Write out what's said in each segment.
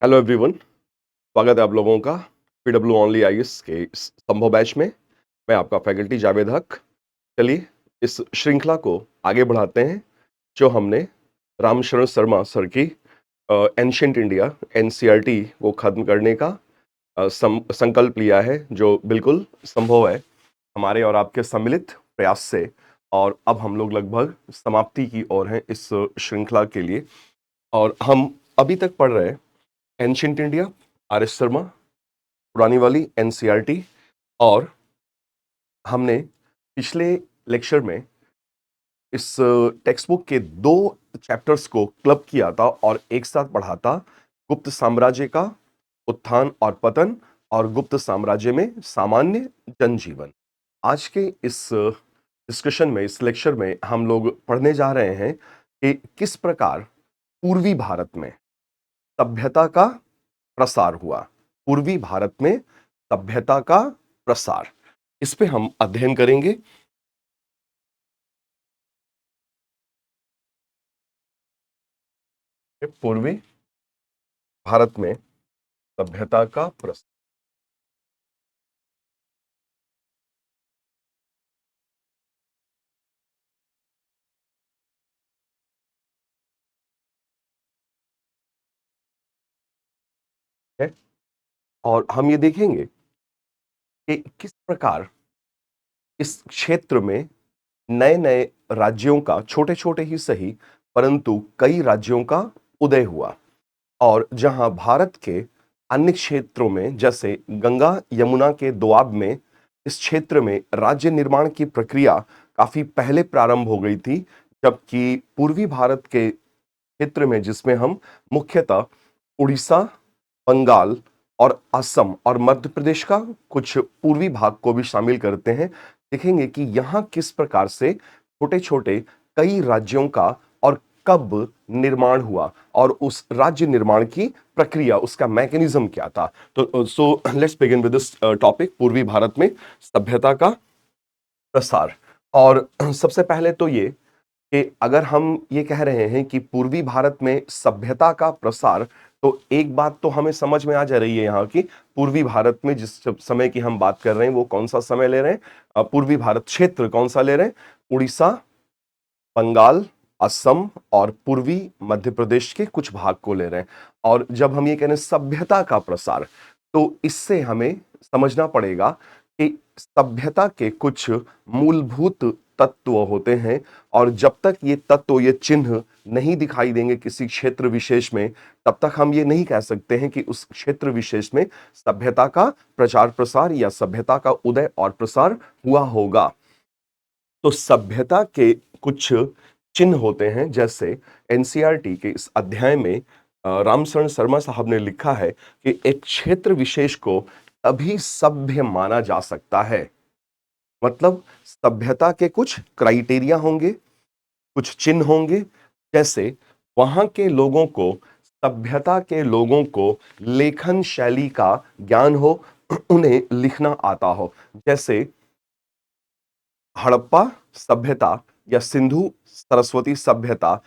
Hello everyone. स्वागत है आप लोगों का पीडब्ल्यू ओनली आईएएस के इस संभव बैच में। मैं आपका फैकल्टी जावेद हक। चलिए इस श्रृंखला को आगे बढ़ाते हैं जो हमने रामशरण शर्मा सर की एंशिएंट इंडिया एनसीईआरटी को खत्म करने का संकल्प लिया है, जो बिल्कुल संभव है हमारे और आपके सम्मिलित प्रयास से। और अब हम लोग लगभग समाप्ति की ओर हैं इस श्रृंखला के लिए। और हम अभी तक पढ़ रहे हैं ancient India R S Sharma, पुरानी वाली एनसीईआरटी। और हमने पिछले लेक्चर में इस टेक्स्ट बुक के दो चैप्टर्स को क्लब किया था और एक साथ पढ़ा था। गुप्त साम्राज्य का उत्थान और पतन और गुप्त साम्राज्य में सामान्य जनजीवन। आज के इस डिस्कशन में, इस लेक्चर में हम लोग पढ़ने जा रहे हैं कि किस प्रकार पूर्वी भारत में सभ्यता का प्रसार हुआ। पूर्वी भारत में सभ्यता का प्रसार, इस पे हम अध्ययन करेंगे। पूर्वी भारत में सभ्यता का प्रसार। है और हम ये देखेंगे कि किस प्रकार इस क्षेत्र में नए नए राज्यों का, छोटे छोटे ही सही परंतु कई राज्यों का उदय हुआ। और जहां भारत के अन्य क्षेत्रों में, जैसे गंगा यमुना के दोआब में, इस क्षेत्र में राज्य निर्माण की प्रक्रिया काफी पहले प्रारंभ हो गई थी, जबकि पूर्वी भारत के क्षेत्र में, जिसमें हम मुख्यतः उड़ीसा, बंगाल और असम और मध्य प्रदेश का कुछ पूर्वी भाग को भी शामिल करते हैं, देखेंगे कि यहाँ किस प्रकार से छोटे छोटे कई राज्यों का और कब निर्माण हुआ और उस राज्य निर्माण की प्रक्रिया, उसका मैकेनिज्म क्या था। तो let's begin with this topic, पूर्वी भारत में सभ्यता का प्रसार। और सबसे पहले तो ये कि अगर हम ये कह रहे हैं कि पूर्वी भारत में सभ्यता का प्रसार, तो एक बात तो हमें समझ में आ जा रही है यहाँ की, पूर्वी भारत में जिस समय की हम बात कर रहे हैं वो कौन सा समय ले रहे हैं, पूर्वी भारत क्षेत्र कौन सा ले रहे हैं, उड़ीसा, बंगाल, असम और पूर्वी मध्य प्रदेश के कुछ भाग को ले रहे हैं। और जब हम ये कह रहे हैं सभ्यता का प्रसार, तो इससे हमें समझना पड़ेगा कि सभ्यता के कुछ मूलभूत तत्व होते हैं। और जब तक ये तत्व, ये चिन्ह नहीं दिखाई देंगे किसी क्षेत्र विशेष में, तब तक हम ये नहीं कह सकते हैं कि उस क्षेत्र विशेष में सभ्यता का प्रचार प्रसार या सभ्यता का उदय और प्रसार हुआ होगा। तो सभ्यता के कुछ चिन्ह होते हैं, जैसे एनसीईआरटी के इस अध्याय में रामशरण शर्मा साहब ने लिखा है कि एक क्षेत्र विशेष को तभी सभ्य माना जा सकता है। मतलब सभ्यता के कुछ क्राइटेरिया होंगे, कुछ चिन्ह होंगे, जैसे वहां के लोगों को, सभ्यता के लोगों को लेखन शैली का ज्ञान हो, उन्हें लिखना आता हो। जैसे हड़प्पा सभ्यता या सिंधु सरस्वती सभ्यता,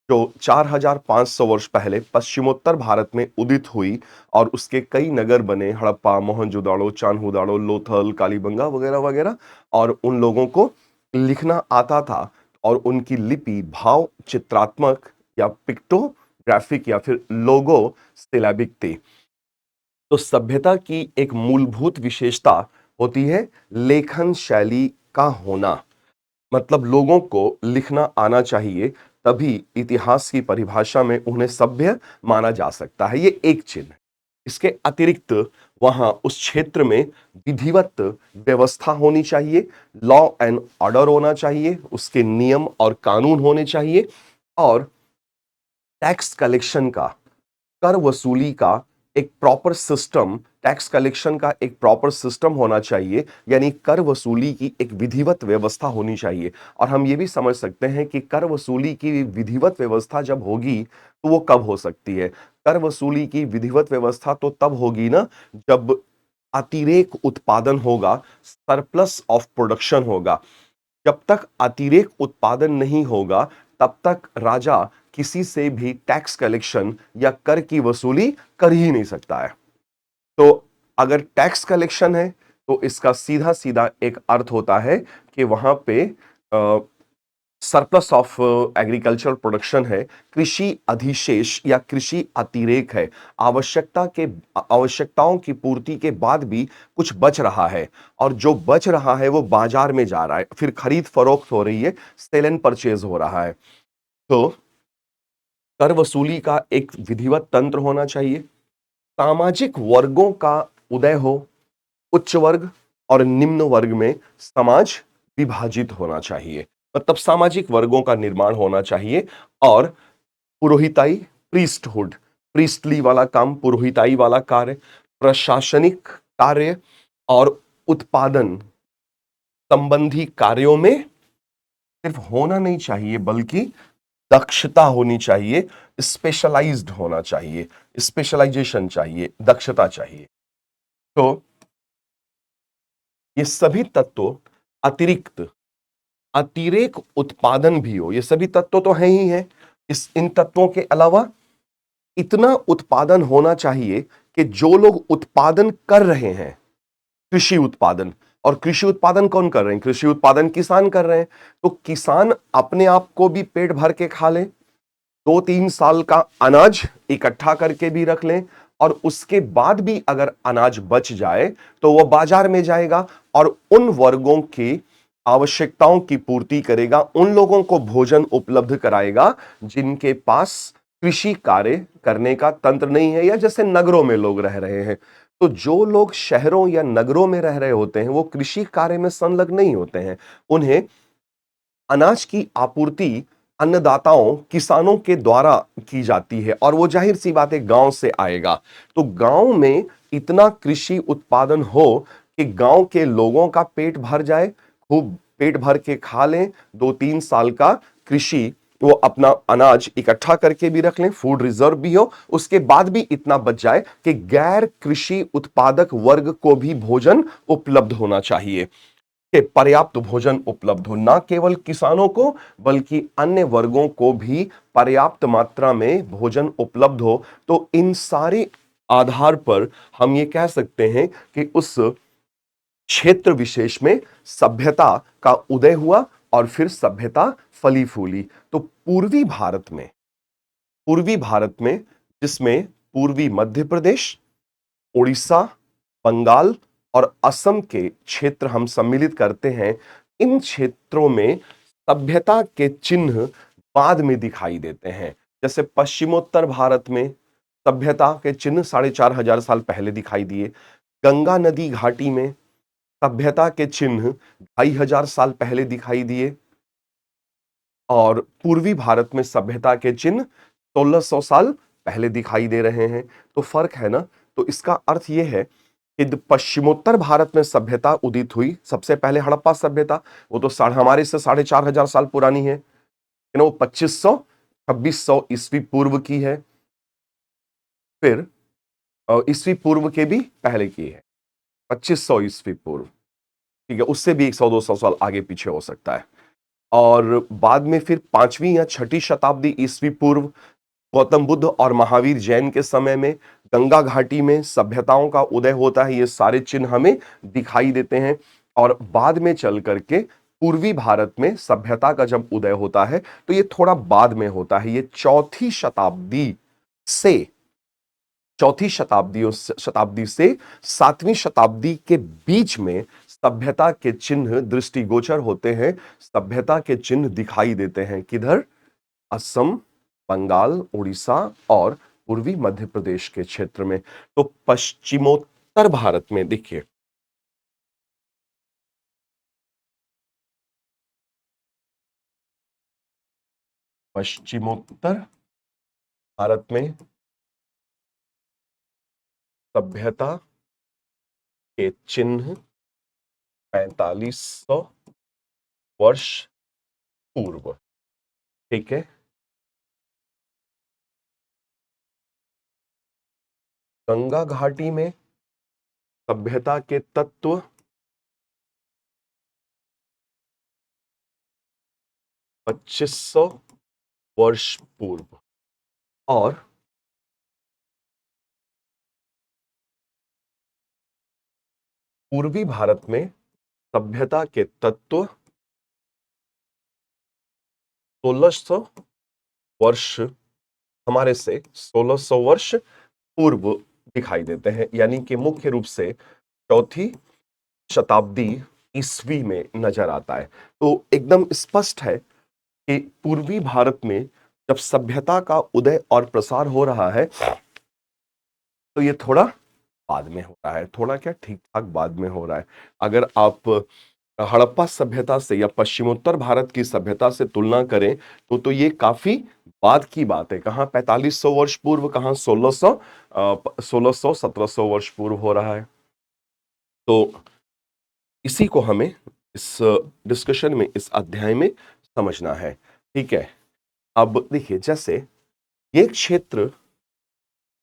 जो 4500 वर्ष पहले पश्चिमोत्तर भारत में उदित हुई और उसके कई नगर बने, हड़प्पा, मोहनजोदाड़ो, चान्होदाड़ो, लोथल, कालीबंगा वगैरह वगैरह। और उन लोगों को लिखना आता था और उनकी लिपि भाव चित्रात्मक या पिक्टोग्राफिक या फिर लोगो सिलेबिक थी। तो सभ्यता की एक मूलभूत विशेषता होती है लेखन शैली का होना। मतलब लोगों को लिखना आना चाहिए, तभी इतिहास की परिभाषा में उन्हें सभ्य माना जा सकता है। ये एक चिन्ह है। इसके अतिरिक्त वहां उस क्षेत्र में विधिवत व्यवस्था होनी चाहिए, लॉ एंड ऑर्डर होना चाहिए, उसके नियम और कानून होने चाहिए। और टैक्स कलेक्शन का, कर वसूली का एक प्रॉपर सिस्टम, टैक्स कलेक्शन का एक प्रॉपर सिस्टम होना चाहिए, यानी कर वसूली की एक विधिवत व्यवस्था होनी चाहिए। और हम ये भी समझ सकते हैं कि कर वसूली की विधिवत व्यवस्था जब होगी तो वो कब हो सकती है। कर वसूली की विधिवत व्यवस्था तो तब होगी ना, जब अतिरेक उत्पादन होगा, सरप्लस ऑफ प्रोडक्शन होगा। जब तक अतिरेक उत्पादन नहीं होगा, तब तक राजा किसी से भी टैक्स कलेक्शन या कर की वसूली कर ही नहीं सकता है। तो अगर टैक्स कलेक्शन है तो इसका सीधा सीधा एक अर्थ होता है कि वहां पे सरप्लस ऑफ एग्रीकल्चर प्रोडक्शन है, कृषि अधिशेष या कृषि अतिरेक है, आवश्यकताओं की पूर्ति के बाद भी कुछ बच रहा है और जो बच रहा है वो बाजार में जा रहा है, फिर खरीद फरोख्त हो रही है, सेल एंड परचेज हो रहा है। तो कर वसूली का एक विधिवत तंत्र होना चाहिए, सामाजिक वर्गों का उदय हो, उच्च वर्ग और निम्न वर्ग में समाज विभाजित होना चाहिए, मतलब सामाजिक वर्गों का निर्माण होना चाहिए। और पुरोहिताई, प्रीस्टहुड, प्रीस्टली वाला काम, पुरोहिताई वाला कार्य, प्रशासनिक कार्य और उत्पादन संबंधी कार्यों में सिर्फ होना नहीं चाहिए बल्कि दक्षता होनी चाहिए, स्पेशलाइज्ड होना चाहिए, स्पेशलाइजेशन चाहिए, दक्षता चाहिए। तो ये सभी तत्व अतिरिक्त अतिरेक उत्पादन भी हो, ये सभी तत्व तो हैं ही हैं। इन तत्वों के अलावा इतना उत्पादन होना चाहिए कि जो लोग उत्पादन कर रहे हैं, कृषि उत्पादन, और कृषि उत्पादन कौन कर रहे हैं? कृषि उत्पादन किसान कर रहे हैं। तो किसान अपने आप को भी पेट भर के खा ले, 2-3 साल का अनाज इकट्ठा करके भी रख लें, और उसके बाद भी अगर अनाज बच जाए तो वह बाजार में जाएगा और उन वर्गों की आवश्यकताओं की पूर्ति करेगा, उन लोगों को भोजन उपलब्ध कराएगा जिनके पास कृषि कार्य करने का तंत्र नहीं है, या जैसे नगरों में लोग रह रहे हैं। तो जो लोग शहरों या नगरों में रह रहे होते हैं वो कृषि कार्य में संलग्न नहीं होते हैं, उन्हें अनाज की आपूर्ति अन्नदाताओं, किसानों के द्वारा की जाती है, और वो जाहिर सी बात है गांव से आएगा। तो गांव में इतना कृषि उत्पादन हो कि गांव के लोगों का पेट भर जाए, खूब पेट भर के खा लें, 2-3 साल का कृषि वो अपना अनाज इकट्ठा करके भी रख लें, फूड रिजर्व भी हो, उसके बाद भी इतना बच जाए कि गैर कृषि उत्पादक वर्ग को भी भोजन उपलब्ध होना चाहिए, कि पर्याप्त भोजन उपलब्ध हो, ना केवल किसानों को बल्कि अन्य वर्गों को भी पर्याप्त मात्रा में भोजन उपलब्ध हो। तो इन सारे आधार पर हम ये कह सकते हैं कि उस क्षेत्र विशेष में सभ्यता का उदय हुआ और फिर सभ्यता फली फूली। तो पूर्वी भारत में जिसमें पूर्वी मध्य प्रदेश, उड़ीसा, बंगाल और असम के क्षेत्र हम सम्मिलित करते हैं, इन क्षेत्रों में सभ्यता के चिन्ह बाद में दिखाई देते हैं। जैसे पश्चिमोत्तर भारत में सभ्यता के चिन्ह 4,500 साल पहले दिखाई दिए, गंगा नदी घाटी में सभ्यता के चिन्ह 2,500 साल पहले दिखाई दिए, और पूर्वी भारत में सभ्यता के चिन्ह 1,600 साल पहले दिखाई दे रहे हैं। तो फर्क है ना। तो इसका अर्थ यह है कि पश्चिमोत्तर भारत में सभ्यता उदित हुई सबसे पहले, हड़प्पा सभ्यता, वो तो हमारे से 4,500 साल पुरानी है, वो 2500-2600 ईस्वी पूर्व की है। फिर ईस्वी पूर्व के भी पहले की है, 2500 ईस्वी पूर्व, ठीक है, उससे भी 100-200 साल आगे पीछे हो सकता है। और बाद में फिर 5वीं या 6ठी शताब्दी ईस्वी पूर्व, गौतम बुद्ध और महावीर जैन के समय में गंगा घाटी में सभ्यताओं का उदय होता है, ये सारे चिन्ह हमें दिखाई देते हैं। और बाद में चल करके पूर्वी भारत में सभ्यता का जब उदय होता है तो ये थोड़ा बाद में होता है, ये से चौथी शताब्दी से 7वीं शताब्दी के बीच में सभ्यता के चिन्ह दृष्टिगोचर होते हैं, सभ्यता के चिन्ह दिखाई देते हैं। किधर? असम, बंगाल, उड़ीसा और पूर्वी मध्य प्रदेश के क्षेत्र में। तो पश्चिमोत्तर भारत में देखिए, पश्चिमोत्तर भारत में सभ्यता के चिन्ह 4500 वर्ष पूर्व, ठीक है। गंगा घाटी में सभ्यता के तत्व 2500 वर्ष पूर्व। और पूर्वी भारत में सभ्यता के तत्व 1600 वर्ष हमारे से 1600 वर्ष पूर्व दिखाई देते हैं, यानी कि मुख्य रूप से चौथी शताब्दी ईस्वी में नजर आता है। तो एकदम स्पष्ट है कि पूर्वी भारत में जब सभ्यता का उदय और प्रसार हो रहा है तो ये थोड़ा बाद में हो रहा है, थोड़ा क्या ठीक ठाक बाद में हो रहा है। अगर आप हड़प्पा सभ्यता से या पश्चिमोत्तर भारत की सभ्यता से तुलना करें तो ये काफी बाद की बात है। कहाँ 4500 वर्ष पूर्व, कहाँ 1600 1700 वर्ष पूर्व हो रहा है। तो इसी को हमें इस डिस्कशन में, इस अध्याय में समझना है। ठीक है, अब देखिए, जैसे ये क्षेत्र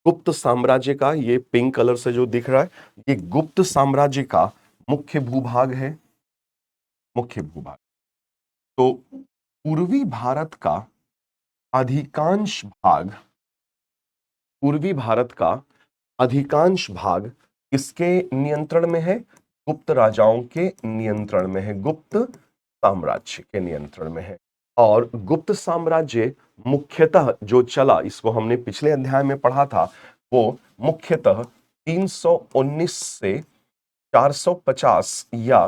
गुप्त साम्राज्य का, ये पिंक कलर से जो दिख रहा है, ये गुप्त साम्राज्य का मुख्य भूभाग है, मुख्य भूभाग। तो पूर्वी भारत का अधिकांश भाग, पूर्वी भारत का अधिकांश भाग किसके नियंत्रण में है? गुप्त राजाओं के नियंत्रण में है, गुप्त साम्राज्य के नियंत्रण में है। और गुप्त साम्राज्य मुख्यतः जो चला, इसको हमने पिछले अध्याय में पढ़ा था, वो मुख्यतः 319 से 450 या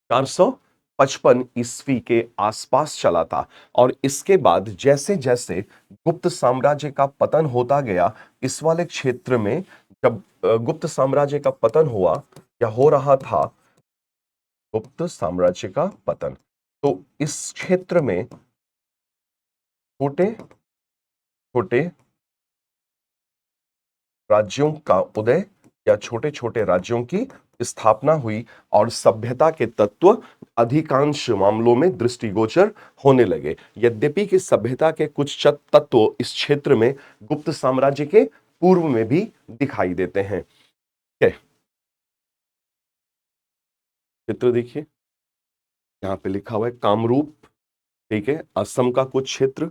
455 ईस्वी के आसपास चला था। और इसके बाद जैसे जैसे गुप्त साम्राज्य का पतन होता गया, इस वाले क्षेत्र में जब गुप्त साम्राज्य का पतन हुआ या हो रहा था, गुप्त साम्राज्य का पतन, तो इस क्षेत्र में छोटे छोटे राज्यों का उदय या छोटे छोटे राज्यों की स्थापना हुई और सभ्यता के तत्व अधिकांश मामलों में दृष्टिगोचर होने लगे। यद्यपि कि सभ्यता के कुछ तत्व इस क्षेत्र में गुप्त साम्राज्य के पूर्व में भी दिखाई देते हैं। चित्र देखिए, यहां पे लिखा हुआ है कामरूप, ठीक है, असम का कुछ क्षेत्र,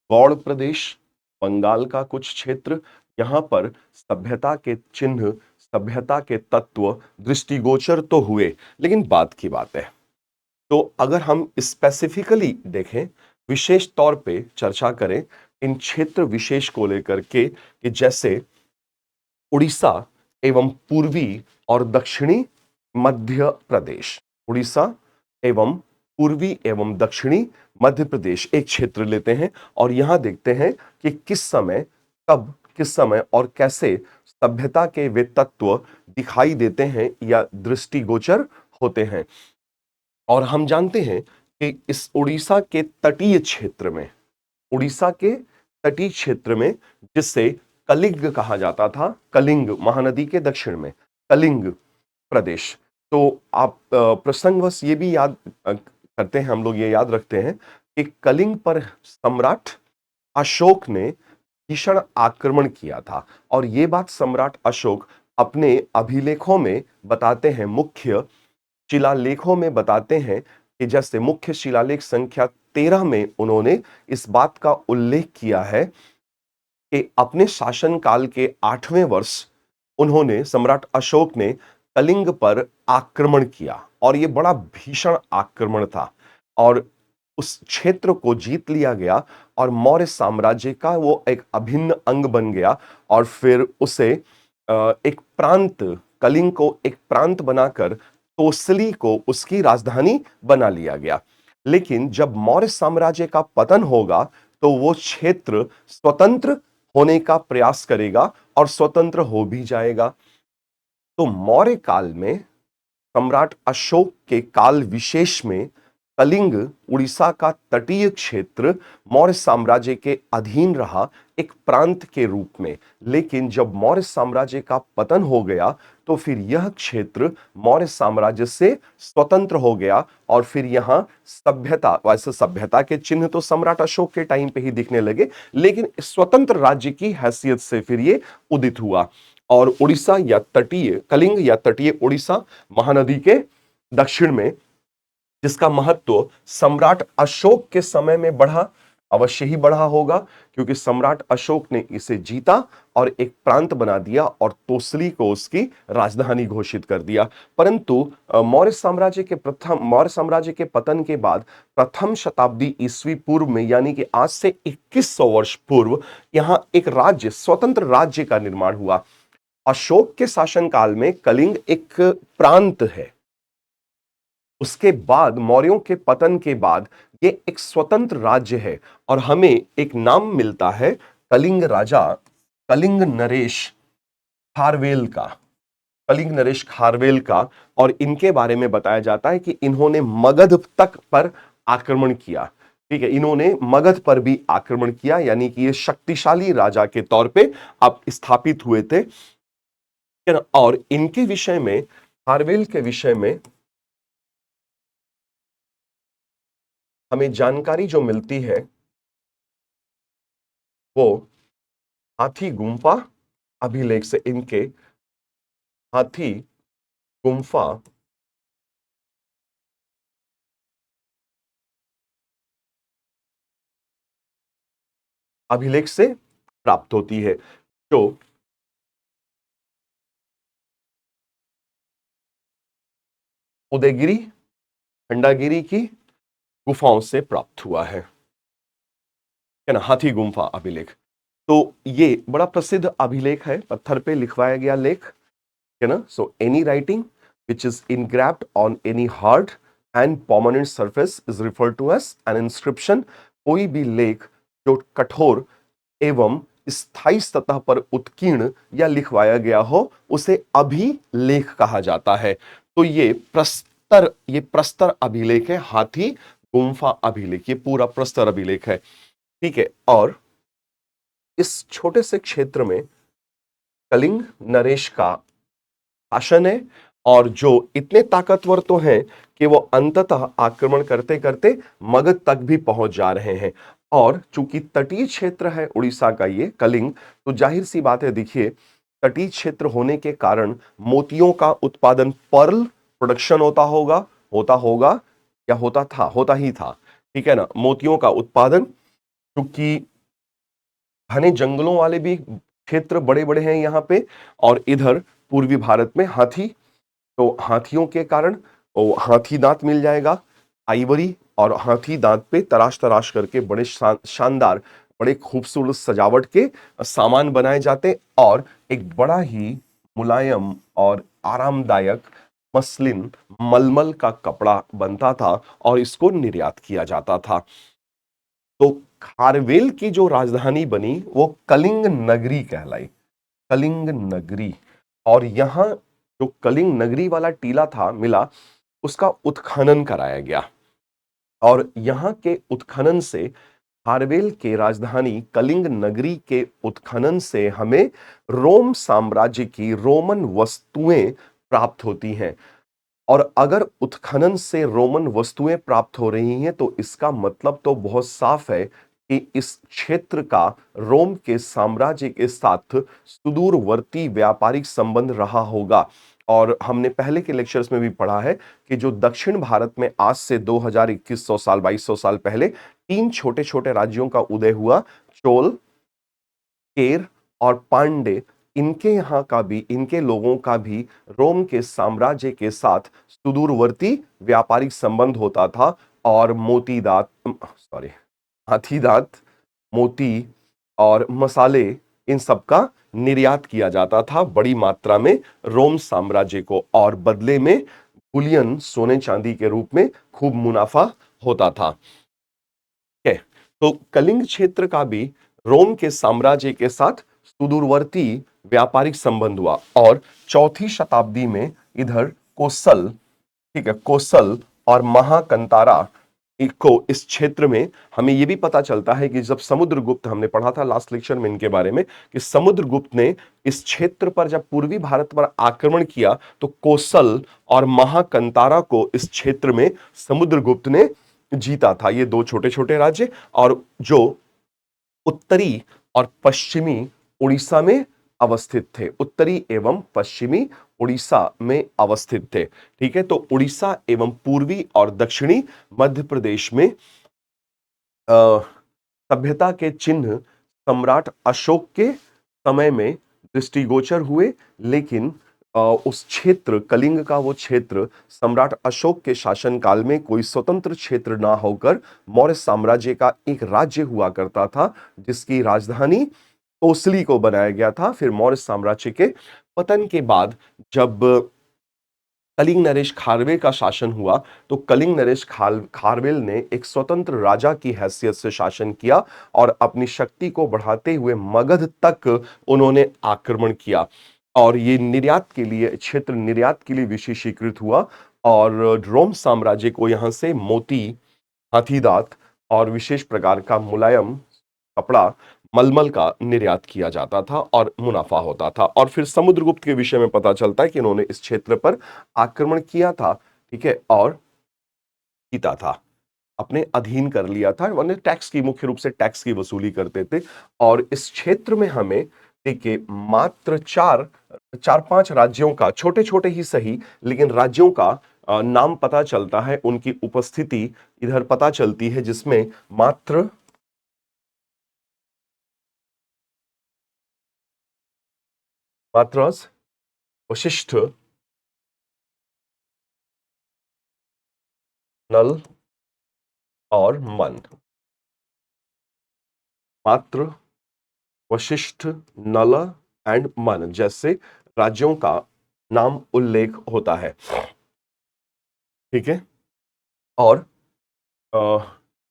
गौड़ प्रदेश, बंगाल का कुछ क्षेत्र, यहां पर सभ्यता के चिन्ह, सभ्यता के तत्व दृष्टिगोचर तो हुए, लेकिन बाद की बात है। तो अगर हम स्पेसिफिकली देखें, विशेष तौर पे चर्चा करें इन क्षेत्र विशेष को लेकर के, कि जैसे उड़ीसा एवं पूर्वी और दक्षिणी मध्य प्रदेश, उड़ीसा एवं पूर्वी एवं दक्षिणी मध्य प्रदेश एक क्षेत्र लेते हैं और यहां देखते हैं कि किस समय, कब, किस समय और कैसे सभ्यता के वे तत्व दिखाई देते हैं या दृष्टिगोचर होते हैं। और हम जानते हैं कि इस उड़ीसा के तटीय क्षेत्र में, उड़ीसा के तटीय क्षेत्र में, जिससे कलिंग कहा जाता था, कलिंग महानदी के दक्षिण में कलिंग प्रदेश। तो आप प्रसंगवश ये भी याद करते हैं, हम लोग ये याद रखते हैं कि कलिंग पर सम्राट अशोक ने भीषण आक्रमण किया था। और ये बात सम्राट अशोक अपने अभिलेखों में बताते हैं, मुख्य शिलालेखों में बताते हैं कि जैसे मुख्य शिलालेख संख्या 13 में उन्होंने इस बात का उल्लेख किया है कि अपने शासनकाल के 8वें वर्ष उन्होंने, सम्राट अशोक ने कलिंग पर आक्रमण किया और यह बड़ा भीषण आक्रमण था और उस क्षेत्र को जीत लिया गया और मौर्य साम्राज्य का वो एक अभिन्न अंग बन गया। और फिर उसे एक प्रांत, कलिंग को एक प्रांत बनाकर तोसली को उसकी राजधानी बना लिया गया। लेकिन जब मौर्य साम्राज्य का पतन होगा तो वो क्षेत्र स्वतंत्र होने का प्रयास करेगा और स्वतंत्र हो भी जाएगा। तो मौर्य काल में, सम्राट अशोक के काल विशेष में, कलिंग उड़ीसा का तटीय क्षेत्र मौर्य साम्राज्य के अधीन रहा एक प्रांत के रूप में। लेकिन जब मौर्य साम्राज्य का पतन हो गया तो फिर यह क्षेत्र मौर्य साम्राज्य से स्वतंत्र हो गया और फिर यहां सभ्यता, वैसे सभ्यता के चिन्ह तो सम्राट अशोक के टाइम पे ही दिखने लगे, लेकिन स्वतंत्र राज्य की हैसियत से फिर ये उदित हुआ। और उड़ीसा या तटीय कलिंग या तटीय उड़ीसा महानदी के दक्षिण में, जिसका महत्व सम्राट अशोक के समय में बढ़ा, अवश्य ही बढ़ा होगा, क्योंकि सम्राट अशोक ने इसे जीता और एक प्रांत बना दिया और तोसली को उसकी राजधानी घोषित कर दिया। परंतु मौर्य साम्राज्य के पतन के बाद प्रथम शताब्दी ईस्वी पूर्व में, यानी कि आज से 2100 वर्ष पूर्व, यहां एक राज्य, स्वतंत्र राज्य का निर्माण हुआ। अशोक के शासनकाल में कलिंग एक प्रांत है। उसके बाद मौर्यों के पतन के बाद ये एक स्वतंत्र राज्य है और हमें एक नाम मिलता है कलिंग राजा, कलिंग नरेश खारवेल का, कलिंग नरेश खारवेल का। और इनके बारे में बताया जाता है कि इन्होंने मगध तक पर आक्रमण किया। ठीक है, इन्होंने मगध पर भी आक्रमण किया, यानी कि ये शक्तिशाली राजा के तौर पे अब स्थापित हुए थे। और इनके विषय में, खारवेल के विषय में हमें जानकारी जो मिलती है वो हाथी गुम्फा अभिलेख से, इनके हाथी गुम्फा अभिलेख से प्राप्त होती है, जो उदयगिरी, खंडागिरी की गुफाओं से प्राप्त हुआ है ना, हाथी गुम्फा अभिलेख। तो ये बड़ा प्रसिद्ध अभिलेख है, पत्थर पे लिखवाया गया लेख है ना। So any writing which is engraved on any hard and permanent surface is referred to as an inscription. कोई भी लेख जो कठोर एवं स्थायी सतह पर उत्कीर्ण या लिखवाया गया हो, उसे अभिलेख कहा जाता है। तो ये प्रस्तर अभिलेख है, हाथी गुम्फा अभिलेख, ये पूरा प्रस्तर अभिलेख है। ठीक है, और इस छोटे से क्षेत्र में कलिंग नरेश का शासन है, और जो इतने ताकतवर तो हैं कि वो अंततः आक्रमण करते करते मगध तक भी पहुंच जा रहे हैं। और चूंकि तटीय क्षेत्र है उड़ीसा का ये कलिंग, तो जाहिर सी बात है, देखिए तटीय क्षेत्र होने के कारण मोतियों का उत्पादन, पर्ल प्रोडक्शन होता होगा या होता ही था। ठीक है ना, मोतियों का उत्पादन, क्योंकि घने जंगलों वाले भी क्षेत्र बड़े बड़े हैं यहाँ पे, और इधर पूर्वी भारत में हाथी, तो हाथियों के कारण वो हाथी दांत मिल जाएगा, आइवरी, और हाथी दांत पे तराश तराश करके बड़े शानदार, बड़े खूबसूरत सजावट के सामान बनाए जाते, और एक बड़ा ही मुलायम और आरामदायक मसलिन, मलमल का कपड़ा बनता था और इसको निर्यात किया जाता था। तो खारवेल की जो राजधानी बनी वो कलिंग नगरी कहलाई, कलिंग नगरी। और यहां जो कलिंग नगरी वाला टीला था मिला, उसका उत्खनन कराया गया, और यहां के उत्खनन से, खारवेल के राजधानी कलिंग नगरी के उत्खनन से हमें रोम साम्राज्य की रोमन वस्तुएं प्राप्त होती हैं। और अगर उत्खनन से रोमन वस्तुएं प्राप्त हो रही हैं, तो इसका मतलब तो बहुत साफ है कि इस क्षेत्र का रोम के साम्राज्य के साथ सुदूरवर्ती व्यापारिक संबंध रहा होगा। और हमने पहले के लेक्चर्स में भी पढ़ा है कि जो दक्षिण भारत में आज से 2100 साल, 2200 साल पहले तीन छोटे छोटे राज्यों का उदय हुआ, चोल, केर और पांडे, इनके यहाँ का भी, इनके लोगों का भी रोम के साम्राज्य के साथ सुदूरवर्ती व्यापारिक संबंध होता था। और हाथी दांत, मोती और मसाले, इन सब का निर्यात किया जाता था बड़ी मात्रा में रोम साम्राज्य को, और बदले में बुलियन, सोने चांदी के रूप में खूब मुनाफा होता था। है, तो कलिंग क्षेत्र का भी रोम के साम्राज्य के साथ सुदूरवर्ती व्यापारिक संबंध हुआ। और चौथी शताब्दी में इधर कोसल, ठीक है, कोसल और महाकंतारा को, इस क्षेत्र में हमें यह भी पता चलता है कि जब समुद्रगुप्त, हमने पढ़ा था लास्ट लेक्चर में इनके बारे में, कि समुद्रगुप्त ने इस क्षेत्र पर जब पूर्वी भारत पर आक्रमण किया, तो कोसल और महाकंतारा को इस क्षेत्र में समुद्रगुप्त ने जीता था। ये दो छोटे छोटे राज्य, और जो उत्तरी और पश्चिमी उड़ीसा में अवस्थित थे, उत्तरी एवं पश्चिमी उड़ीसा में अवस्थित थे। ठीक है, तो उड़ीसा एवं पूर्वी और दक्षिणी मध्य प्रदेश में सभ्यता के चिन्ह सम्राट अशोक के समय में दृष्टिगोचर हुए, लेकिन उस क्षेत्र कलिंग का वो क्षेत्र सम्राट अशोक के शासनकाल में कोई स्वतंत्र क्षेत्र ना होकर मौर्य साम्राज्य का एक राज्य हुआ करता था, जिसकी राजधानी कोसली को बनाया गया था। फिर मौर्य साम्राज्य के पतन के बाद जब कलिंग नरेश खारवेल का शासन हुआ, तो कलिंग नरेश खारवेल ने एक स्वतंत्र राजा की हैसियत से शासन किया और अपनी शक्ति को बढ़ाते हुए मगध तक उन्होंने आक्रमण किया। और ये निर्यात के लिए क्षेत्र निर्यात के लिए विशेषीकृत हुआ और रोम साम्राज्य को यहाँ से मोती, हाथीदांत और विशेष प्रकार का मुलायम कपड़ा, मलमल का निर्यात किया जाता था और मुनाफा होता था। और फिर समुद्रगुप्त के विषय में पता चलता है कि इन्होंने इस क्षेत्र पर आक्रमण किया था, ठीक है, और जीता था, अपने अधीन कर लिया था। वरना टैक्स की मुख्य रूप से टैक्स की वसूली करते थे। और इस क्षेत्र में हमें देखिए मात्र चार पांच राज्यों का, छोटे छोटे ही सही लेकिन राज्यों का नाम पता चलता है, उनकी उपस्थिति इधर पता चलती है, जिसमें मात्र मात्रस, वशिष्ठ, नल और मन। मात्र, वशिष्ठ, नल एंड मन जैसे राज्यों का नाम उल्लेख होता है, ठीक है। और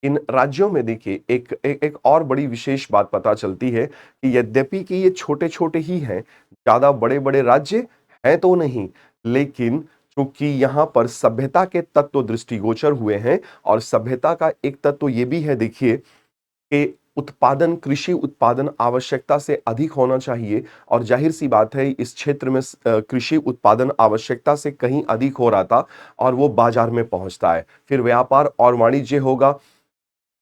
इन राज्यों में देखिए एक और बड़ी विशेष बात पता चलती है कि यद्यपि कि ये छोटे छोटे ही हैं, ज्यादा बड़े बड़े राज्य हैं तो नहीं, लेकिन चूंकि यहाँ पर सभ्यता के तत्व दृष्टिगोचर हुए हैं, और सभ्यता का एक तत्व ये भी है देखिए कि उत्पादन, कृषि उत्पादन आवश्यकता से अधिक होना चाहिए। और जाहिर सी बात है इस क्षेत्र में कृषि उत्पादन आवश्यकता से कहीं अधिक हो रहा था और वो बाजार में पहुंचता है। फिर व्यापार और वाणिज्य होगा,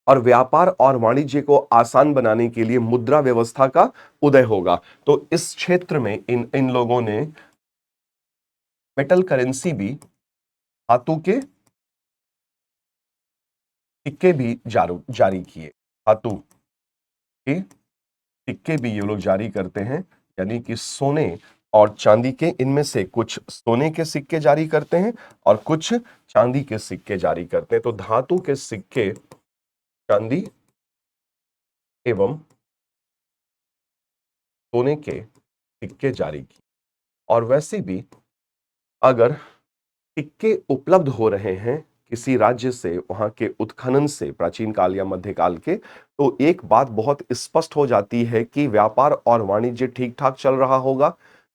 और व्यापार और वाणिज्य को आसान बनाने के लिए मुद्रा व्यवस्था का उदय होगा। तो इस क्षेत्र में इन इन लोगों ने मेटल करेंसी भी, धातु के सिक्के भी जारी किए। धातु के सिक्के भी ये लोग जारी करते हैं, यानी कि सोने और चांदी के, इनमें से कुछ सोने के सिक्के जारी करते हैं और कुछ चांदी के सिक्के जारी करते हैं। तो धातु के सिक्के, चांदी एवं सोने के सिक्के जारी किए। और वैसे भी अगर सिक्के उपलब्ध हो रहे हैं किसी राज्य से, वहां के उत्खनन से, प्राचीन काल या मध्यकाल के, तो एक बात बहुत स्पष्ट हो जाती है कि व्यापार और वाणिज्य ठीक ठाक चल रहा होगा,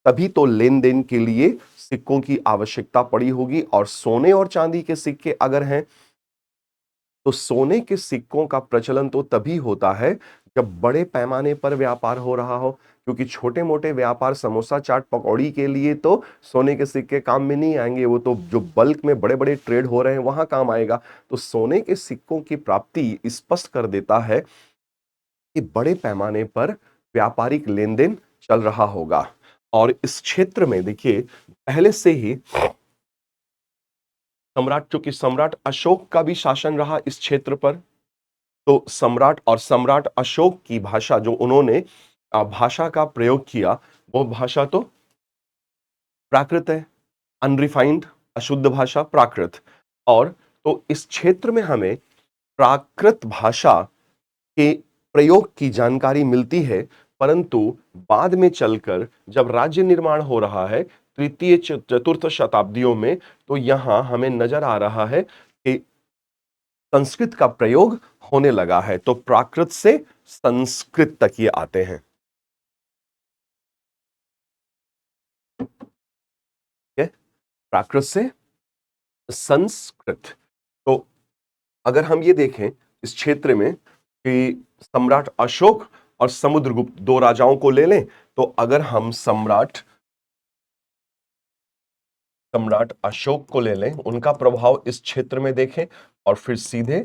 तभी तो लेन देन के लिए सिक्कों की आवश्यकता पड़ी होगी। और सोने और चांदी के सिक्के अगर हैं, तो सोने के सिक्कों का प्रचलन तो तभी होता है जब बड़े पैमाने पर व्यापार हो रहा हो, क्योंकि छोटे मोटे व्यापार, समोसा चाट पकौड़ी के लिए तो सोने के सिक्के काम में नहीं आएंगे, वो तो जो बल्क में बड़े बड़े ट्रेड हो रहे हैं वहां काम आएगा। तो सोने के सिक्कों की प्राप्ति स्पष्ट कर देता है कि बड़े पैमाने पर व्यापारिक लेन देन चल रहा होगा। और इस क्षेत्र में देखिए पहले से ही सम्राट, चूंकि सम्राट अशोक का भी शासन रहा इस क्षेत्र पर, तो सम्राट अशोक की भाषा, जो उन्होंने भाषा का प्रयोग किया, वो भाषा तो प्राकृत है, अनरिफाइंड, अशुद्ध भाषा प्राकृत। और तो इस क्षेत्र में हमें प्राकृत भाषा के प्रयोग की जानकारी मिलती है। परंतु बाद में चलकर जब राज्य निर्माण हो रहा है तृतीय चतुर्थ शताब्दियों में, तो यहां हमें नजर आ रहा है कि संस्कृत का प्रयोग होने लगा है। तो प्राकृत से संस्कृत तक ये आते हैं, ठीक है? प्राकृत से संस्कृत। तो अगर हम ये देखें इस क्षेत्र में कि सम्राट अशोक और समुद्रगुप्त दो राजाओं को ले लें, तो अगर हम सम्राट अशोक को ले लें, उनका प्रभाव इस क्षेत्र में देखें, और फिर सीधे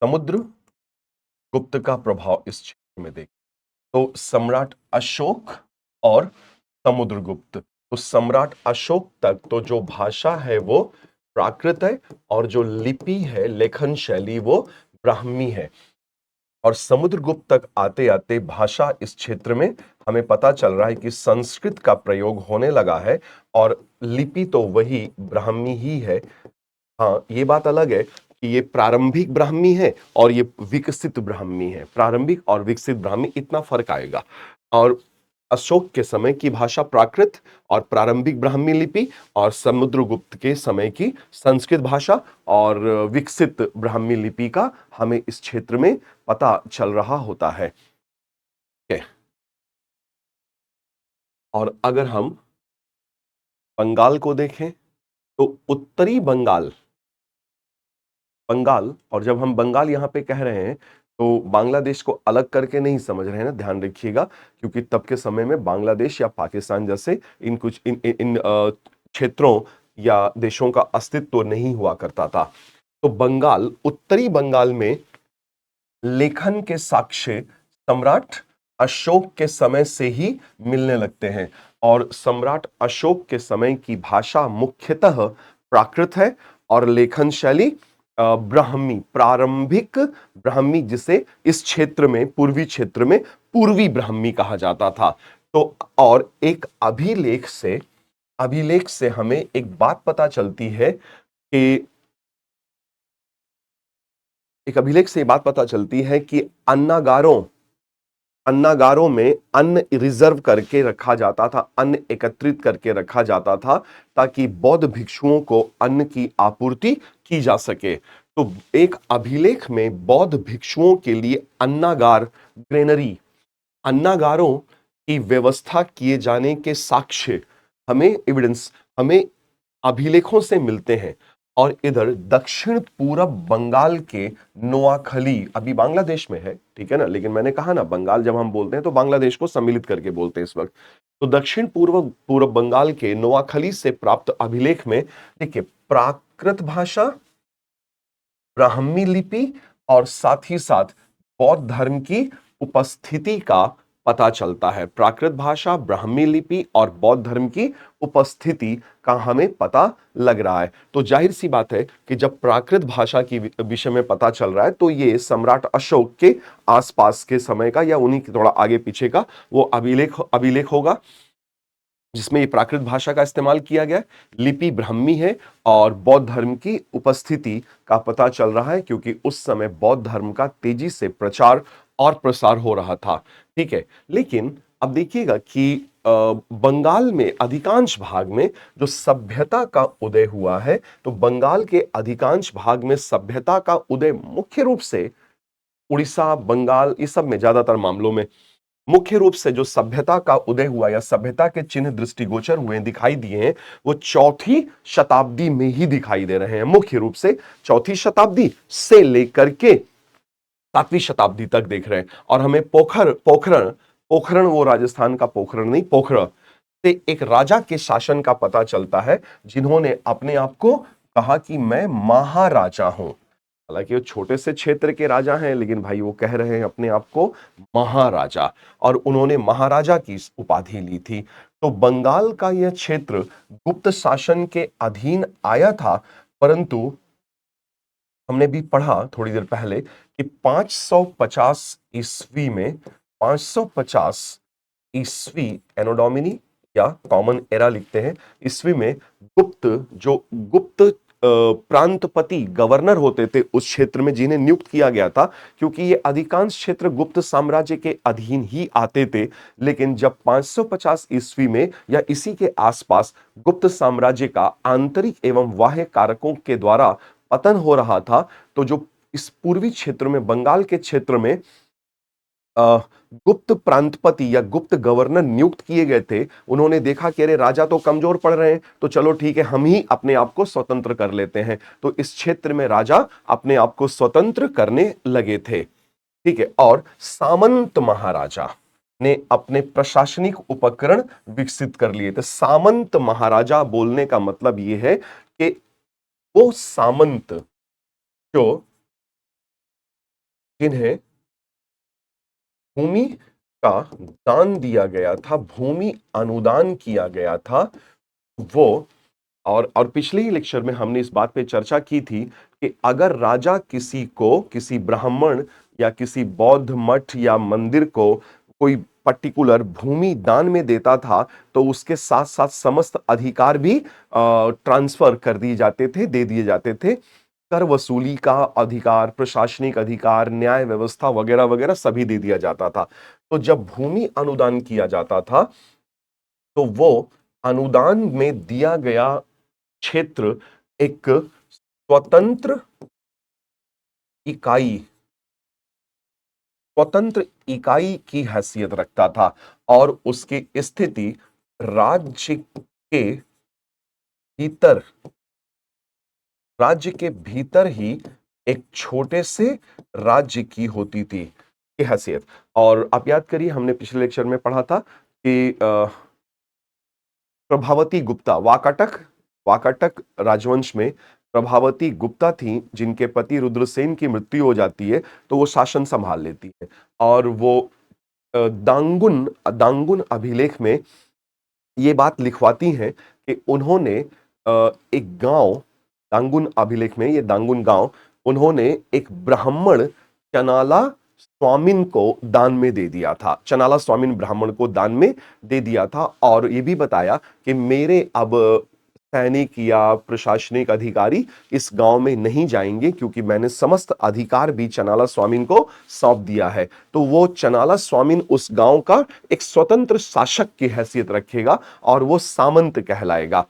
समुद्रगुप्त का प्रभाव इस क्षेत्र में देखें, तो सम्राट अशोक और समुद्रगुप्त, तो सम्राट अशोक तक तो जो भाषा है वो प्राकृत है और जो लिपि है, लेखन शैली, वो ब्राह्मी है। और समुद्रगुप्त तक आते आते भाषा इस क्षेत्र में हमें पता चल रहा है कि संस्कृत का प्रयोग होने लगा है और लिपि तो वही ब्राह्मी ही है। हाँ, ये बात अलग है कि ये प्रारंभिक ब्राह्मी है और ये विकसित ब्राह्मी है। प्रारंभिक और विकसित ब्राह्मी, इतना फर्क आएगा। और अशोक के समय की भाषा प्राकृत और प्रारंभिक ब्राह्मी लिपि, और समुद्रगुप्त के समय की संस्कृत भाषा और विकसित ब्राह्मी लिपि का हमें इस क्षेत्र में पता चल रहा होता है। ठीक है? और अगर हम बंगाल को देखें तो उत्तरी बंगाल, बंगाल, और जब हम बंगाल यहां पे कह रहे हैं तो बांग्लादेश को अलग करके नहीं समझ रहे हैं ना, ध्यान रखिएगा, क्योंकि तब के समय में बांग्लादेश या पाकिस्तान जैसे इन कुछ इन क्षेत्रों या देशों का अस्तित्व तो नहीं हुआ करता था। तो बंगाल, उत्तरी बंगाल में लेखन के साक्ष्य सम्राट अशोक के समय से ही मिलने लगते हैं। और सम्राट अशोक के समय की भाषा मुख्यतः प्राकृत है और लेखन शैली ब्राह्मी, प्रारंभिक ब्राह्मी, जिसे इस क्षेत्र में, पूर्वी क्षेत्र में पूर्वी ब्राह्मी कहा जाता था। तो और अभिलेख से हमें एक बात पता चलती है कि अन्नागारों में अन्न रिजर्व करके रखा जाता था, अन्न एकत्रित करके रखा जाता था ताकि बौद्ध भिक्षुओं को अन्न की आपूर्ति की जा सके। तो एक अभिलेख में बौद्ध भिक्षुओं के लिए अन्नागार, ग्रेनरी, अन्नागारों की व्यवस्था किए जाने के साक्ष्य हमें अभिलेखों से मिलते हैं। और इधर दक्षिण पूरब बंगाल के नोआखली, अभी बांग्लादेश में है, ठीक है ना, लेकिन मैंने कहा ना, बंगाल जब हम बोलते हैं तो बांग्लादेश को सम्मिलित करके बोलते हैं इस वक्त। तो दक्षिण पूर्व बंगाल के नोआखली से प्राप्त अभिलेख में देखिए, प्राकृत भाषा, ब्राह्मी लिपि और साथ ही साथ बौद्ध धर्म की उपस्थिति का पता चलता है। प्राकृत भाषा, ब्राह्मी लिपि और बौद्ध धर्म की उपस्थिति का हमें पता लग रहा है। तो जाहिर सी बात है कि जब प्राकृत भाषा की विषय में पता चल रहा है तो ये सम्राट अशोक के आसपास के समय का या उन्हीं के थोड़ा आगे पीछे का वो अभिलेख होगा जिसमें ये प्राकृत भाषा का इस्तेमाल किया गया है। लिपि ब्राह्मी है और बौद्ध धर्म की उपस्थिति का पता चल रहा है क्योंकि उस समय बौद्ध धर्म का तेजी से प्रचार और प्रसार हो रहा था। ठीक है, लेकिन अब देखिएगा कि बंगाल में अधिकांश भाग में जो सभ्यता का उदय हुआ है, तो बंगाल के अधिकांश भाग में सभ्यता का उदय मुख्य रूप से उड़ीसा, बंगाल, इस सब में ज्यादातर मामलों में मुख्य रूप से जो सभ्यता का उदय हुआ या सभ्यता के चिन्ह दृष्टिगोचर हुए, दिखाई दिए हैं, वो चौथी शताब्दी में ही दिखाई दे रहे हैं। मुख्य रूप से चौथी शताब्दी से लेकर के सातवीं शताब्दी तक देख रहे हैं। और हमें पोखरण, वो राजस्थान का पोखरण नहीं, पोखरण से एक राजा के शासन का पता चलता है जिन्होंने अपने आप को कहा कि मैं महाराजा हूं। हालांकि वो छोटे से क्षेत्र के राजा हैं, लेकिन भाई वो कह रहे हैं अपने आप को महाराजा, और उन्होंने महाराजा की उपाधि ली थी। तो बंगाल का यह क्षेत्र गुप्त शासन के अधीन आया था, परंतु हमने भी पढ़ा थोड़ी देर पहले कि 550 ईस्वी में, 550 ईस्वी एनो डोमिनी या कॉमन एरा लिखते हैं, ईस्वी में गुप्त प्रांतपति, गवर्नर होते थे उस क्षेत्र में, जिन्हें नियुक्त किया गया था, क्योंकि ये अधिकांश क्षेत्र गुप्त साम्राज्य के अधीन ही आते थे। लेकिन जब 550 ईस्वी में या इसी के आसपास गुप्त साम्राज्य का आंतरिक एवं बाह्य कारकों के द्वारा पतन हो रहा था, तो जो इस पूर्वी क्षेत्र में, बंगाल के क्षेत्र में गुप्त प्रांतपति या गुप्त गवर्नर नियुक्त किए गए थे, उन्होंने देखा कि अरे राजा तो कमजोर पड़ रहे हैं, तो चलो ठीक है, हम ही अपने आप को स्वतंत्र कर लेते हैं। तो इस क्षेत्र में राजा अपने आप को स्वतंत्र करने लगे थे। ठीक है, और सामंत महाराजा ने अपने प्रशासनिक उपकरण विकसित कर लिए थे। सामंत महाराजा बोलने का मतलब यह है कि वो सामंत जो, जिन्हें भूमि का दान दिया गया था, भूमि अनुदान किया गया था, वो और पिछले ही लेक्चर में हमने इस बात पे चर्चा की थी कि अगर राजा किसी को, किसी ब्राह्मण या किसी बौद्ध मठ या मंदिर को कोई पर्टिकुलर भूमि दान में देता था, तो उसके साथ साथ समस्त अधिकार भी ट्रांसफर कर दिए जाते थे, दे दिए जाते थे। कर वसूली का अधिकार, प्रशासनिक अधिकार, न्याय व्यवस्था वगैरह वगैरह सभी दे दिया जाता था। तो जब भूमि अनुदान किया जाता था, तो वो अनुदान में दिया गया क्षेत्र एक स्वतंत्र इकाई स्वतंत्र इकाई की हैसियत रखता था और उसकी स्थिति राज्य के भीतर राज्य के भीतर ही एक छोटे से राज्य की होती थी की हैसियत। और आप याद करिए, हमने पिछले लेक्चर में पढ़ा था कि प्रभावती गुप्ता, वाकाटक वाकाटक राजवंश में प्रभावती गुप्ता थी, जिनके पति रुद्रसेन की मृत्यु हो जाती है, तो वो शासन संभाल लेती है। और वो दांगुन दांगुन अभिलेख में ये बात लिखवाती हैं कि उन्होंने एक गांव, दांगुन अभिलेख में ये दांगुन गांव उन्होंने एक ब्राह्मण चनाला स्वामिन को दान में दे दिया था। चनाला स्वामिन ब्राह्मण को दान में दे दिया था और ये भी बताया कि मेरे अब सैनिक या प्रशासनिक अधिकारी इस गांव में नहीं जाएंगे, क्योंकि मैंने समस्त अधिकार भी चनाला स्वामिन को सौंप दिया है। तो वो चनाला स्वामिन उस गांव का एक स्वतंत्र शासक की हैसियत रखेगा और वो सामंत कहलाएगा।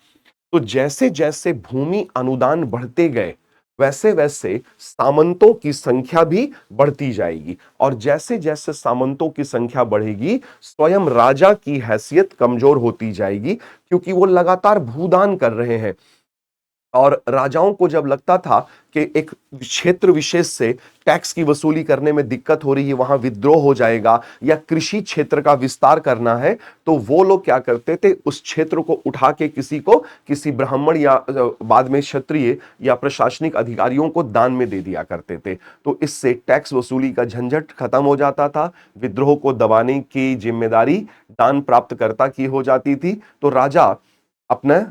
तो जैसे जैसे भूमि अनुदान बढ़ते गए, वैसे वैसे सामंतों की संख्या भी बढ़ती जाएगी और जैसे जैसे सामंतों की संख्या बढ़ेगी, स्वयं राजा की हैसियत कमजोर होती जाएगी, क्योंकि वो लगातार भूदान कर रहे हैं। और राजाओं को जब लगता था कि एक क्षेत्र विशेष से टैक्स की वसूली करने में दिक्कत हो रही है, वहां विद्रोह हो जाएगा या कृषि क्षेत्र का विस्तार करना है, तो वो लोग क्या करते थे, उस क्षेत्र को उठा के किसी ब्राह्मण या बाद में क्षत्रिय या प्रशासनिक अधिकारियों को दान में दे दिया करते थे। तो इससे टैक्स वसूली का झंझट खत्म हो जाता था, विद्रोह को दबाने की जिम्मेदारी दान प्राप्तकर्ता की हो जाती थी। तो राजा अपने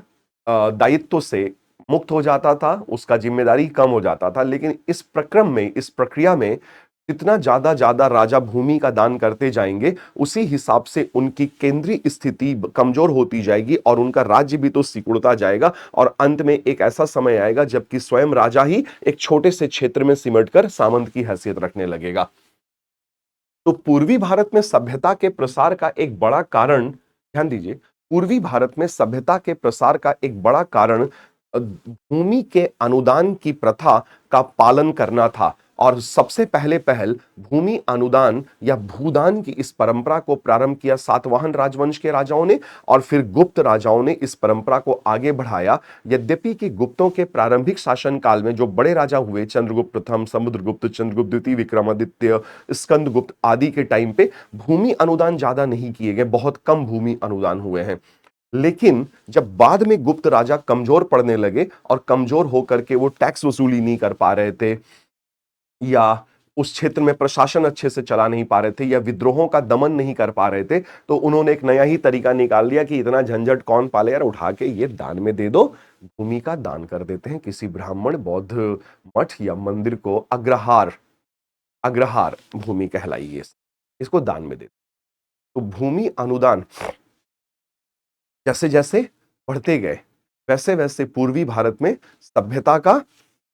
दायित्व से मुक्त हो जाता था, उसका जिम्मेदारी कम हो जाता था। लेकिन इस प्रक्रम में, इस प्रक्रिया में जितना ज्यादा राजा भूमि का दान करते जाएंगे, उसी हिसाब से उनकी केंद्रीय स्थिति कमजोर होती जाएगी और उनका राज्य भी तो सिकुड़ता जाएगा और अंत में एक ऐसा समय आएगा जबकि स्वयं राजा ही एक छोटे से क्षेत्र में सिमटकर सामंत की हैसियत रखने लगेगा। तो पूर्वी भारत में सभ्यता के प्रसार का एक बड़ा कारण, ध्यान दीजिए, पूर्वी भारत में सभ्यता के प्रसार का एक बड़ा कारण भूमि के अनुदान की प्रथा का पालन करना था। और सबसे पहले पहल भूमि अनुदान या भूदान की इस परंपरा को प्रारंभ किया सातवाहन राजवंश के राजाओं ने और फिर गुप्त राजाओं ने इस परंपरा को आगे बढ़ाया। यद्यपि कि गुप्तों के प्रारंभिक शासन काल में जो बड़े राजा हुए, चंद्रगुप्त प्रथम, समुद्रगुप्त, चंद्रगुप्त द्वितीय, विक्रमादित्य, स्कंदगुप्त आदि के टाइम पे भूमि अनुदान ज्यादा नहीं किए गए, बहुत कम भूमि अनुदान हुए हैं। लेकिन जब बाद में गुप्त राजा कमजोर पड़ने लगे और कमजोर होकर के वो टैक्स वसूली नहीं कर पा रहे थे या उस क्षेत्र में प्रशासन अच्छे से चला नहीं पा रहे थे या विद्रोहों का दमन नहीं कर पा रहे थे, तो उन्होंने एक नया ही तरीका निकाल दिया कि इतना झंझट कौन पाले यार, उठा के ये दान में दे दो, भूमि का दान कर देते हैं किसी ब्राह्मण, बौद्ध मठ या मंदिर को। अग्रहार अग्रहार भूमि कहलाई इसको दान में दे। तो भूमि अनुदान जैसे जैसे बढ़ते गए, वैसे वैसे पूर्वी भारत में सभ्यता का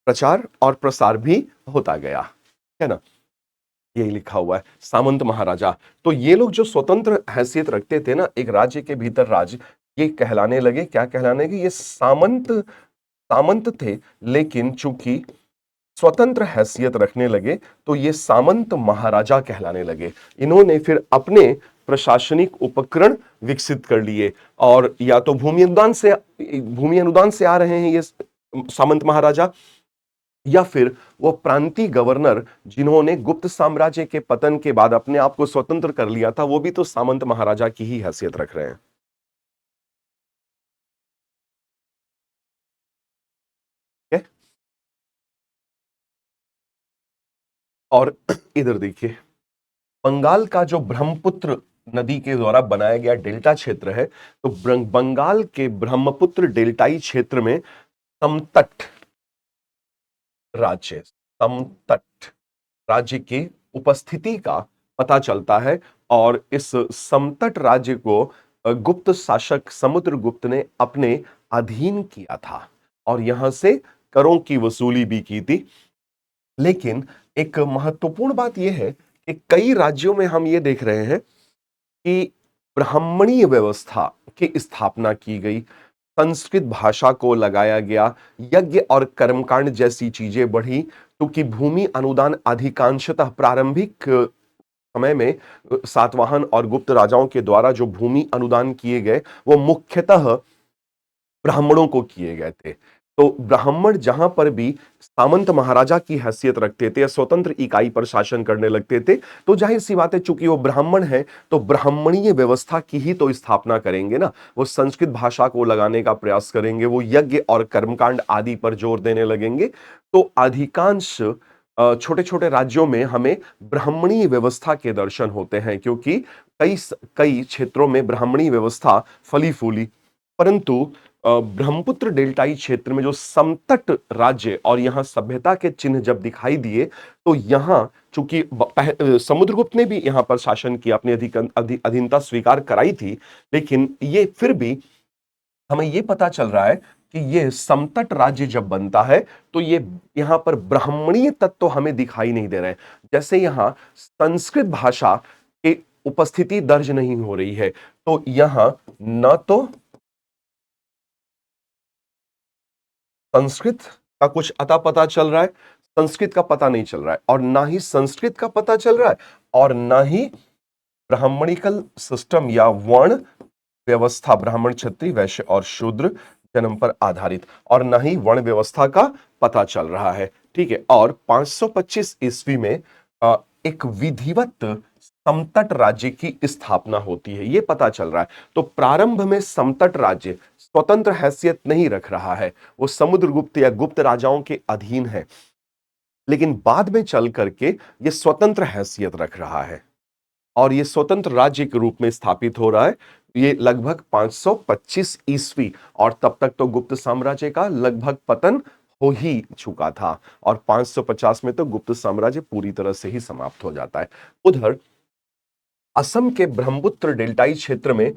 प्रचार और प्रसार भी होता गया, है ना। यही लिखा हुआ है सामंत महाराजा। तो ये लोग जो स्वतंत्र हैसियत रखते थे ना एक राज्य के भीतर, राज्य ये कहलाने लगे, क्या कहलाने लगे, ये सामंत सामंत थे। लेकिन चूंकि स्वतंत्र हैसियत रखने लगे तो ये सामंत महाराजा कहलाने लगे। इन्होंने फिर अपने प्रशासनिक उपकरण विकसित कर लिए और या तो भूमि अनुदान से आ रहे हैं ये सामंत महाराजा, या फिर वो प्रांतीय गवर्नर जिन्होंने गुप्त साम्राज्य के पतन के बाद अपने आप को स्वतंत्र कर लिया था, वो भी तो सामंत महाराजा की ही हैसियत रख रहे हैं। ठीक है? और इधर देखिए, बंगाल का जो ब्रह्मपुत्र नदी के द्वारा बनाया गया डेल्टा क्षेत्र है, तो बंगाल के ब्रह्मपुत्र डेल्टाई क्षेत्र में समतट राज्य, समतट राज्य की उपस्थिति का पता चलता है। और इस समतट राज्य को गुप्त शासक समुद्रगुप्त ने अपने अधीन किया था और यहां से करों की वसूली भी की थी। लेकिन एक महत्वपूर्ण बात यह है कि कई राज्यों में हम ये देख रहे हैं कि ब्राह्मणीय व्यवस्था की स्थापना की गई, संस्कृत भाषा को लगाया गया, यज्ञ और कर्मकांड जैसी चीजें बढ़ी, क्योंकि भूमि अनुदान अधिकांशतः प्रारंभिक समय में सातवाहन और गुप्त राजाओं के द्वारा जो भूमि अनुदान किए गए वो मुख्यतः ब्राह्मणों को किए गए थे। तो ब्राह्मण जहां पर भी सामंत महाराजा की हैसियत रखते थे या स्वतंत्र इकाई पर शासन करने लगते थे, तो जाहिर सी बात है चूंकि वो ब्राह्मण है तो ब्राह्मणीय व्यवस्था की ही तो स्थापना करेंगे ना। वो संस्कृत भाषा को लगाने का प्रयास करेंगे, वो यज्ञ और कर्मकांड आदि पर जोर देने लगेंगे। तो अधिकांश छोटे छोटे राज्यों में हमें ब्राह्मणीय व्यवस्था के दर्शन होते हैं, क्योंकि कई कई क्षेत्रों में ब्राह्मणी व्यवस्था फली फूली। परंतु ब्रह्मपुत्र डेल्टाई क्षेत्र में जो समतट राज्य और यहां सभ्यता के चिन्ह जब दिखाई दिए, तो यहां चूंकि समुद्रगुप्त ने भी यहां पर शासन किया, अपनी अधीनता स्वीकार कराई थी, लेकिन ये फिर भी हमें ये पता चल रहा है कि ये समतट राज्य जब बनता है तो ये यहां पर ब्राह्मणीय तत्व हमें दिखाई नहीं दे रहे हैं। जैसे यहां संस्कृत भाषा की उपस्थिति दर्ज नहीं हो रही है, तो यहां न तो संस्कृत का कुछ अता पता चल रहा है, संस्कृत का पता नहीं चल रहा है, और ना ही संस्कृत का पता चल रहा है, और ना ही ब्राह्मणिकल सिस्टम या वर्ण व्यवस्था, ब्राह्मण क्षत्रिय वैश्य और शूद्र जन्म पर आधारित, और ना ही वर्ण व्यवस्था का पता चल रहा है। ठीक है। और 525 ईस्वी में एक विधिवत समतट राज्य की स्थापना होती है, यह पता चल रहा है। तो प्रारंभ में समतट राज्य स्वतंत्र हैसियत नहीं रख रहा है, वो समुद्रगुप्त या गुप्त राजाओं के अधीन है, लेकिन बाद में चल करके ये स्वतंत्र हैसियत रख रहा है और ये स्वतंत्र राज्य के रूप में स्थापित हो रहा है। ये लगभग 525 ईस्वी, और तब तक तो गुप्त साम्राज्य का लगभग पतन हो ही चुका था, और 550 में तो गुप्त साम्राज्य पूरी तरह से ही समाप्त हो जाता है। उधर असम के ब्रह्मपुत्र डेल्टाई क्षेत्र में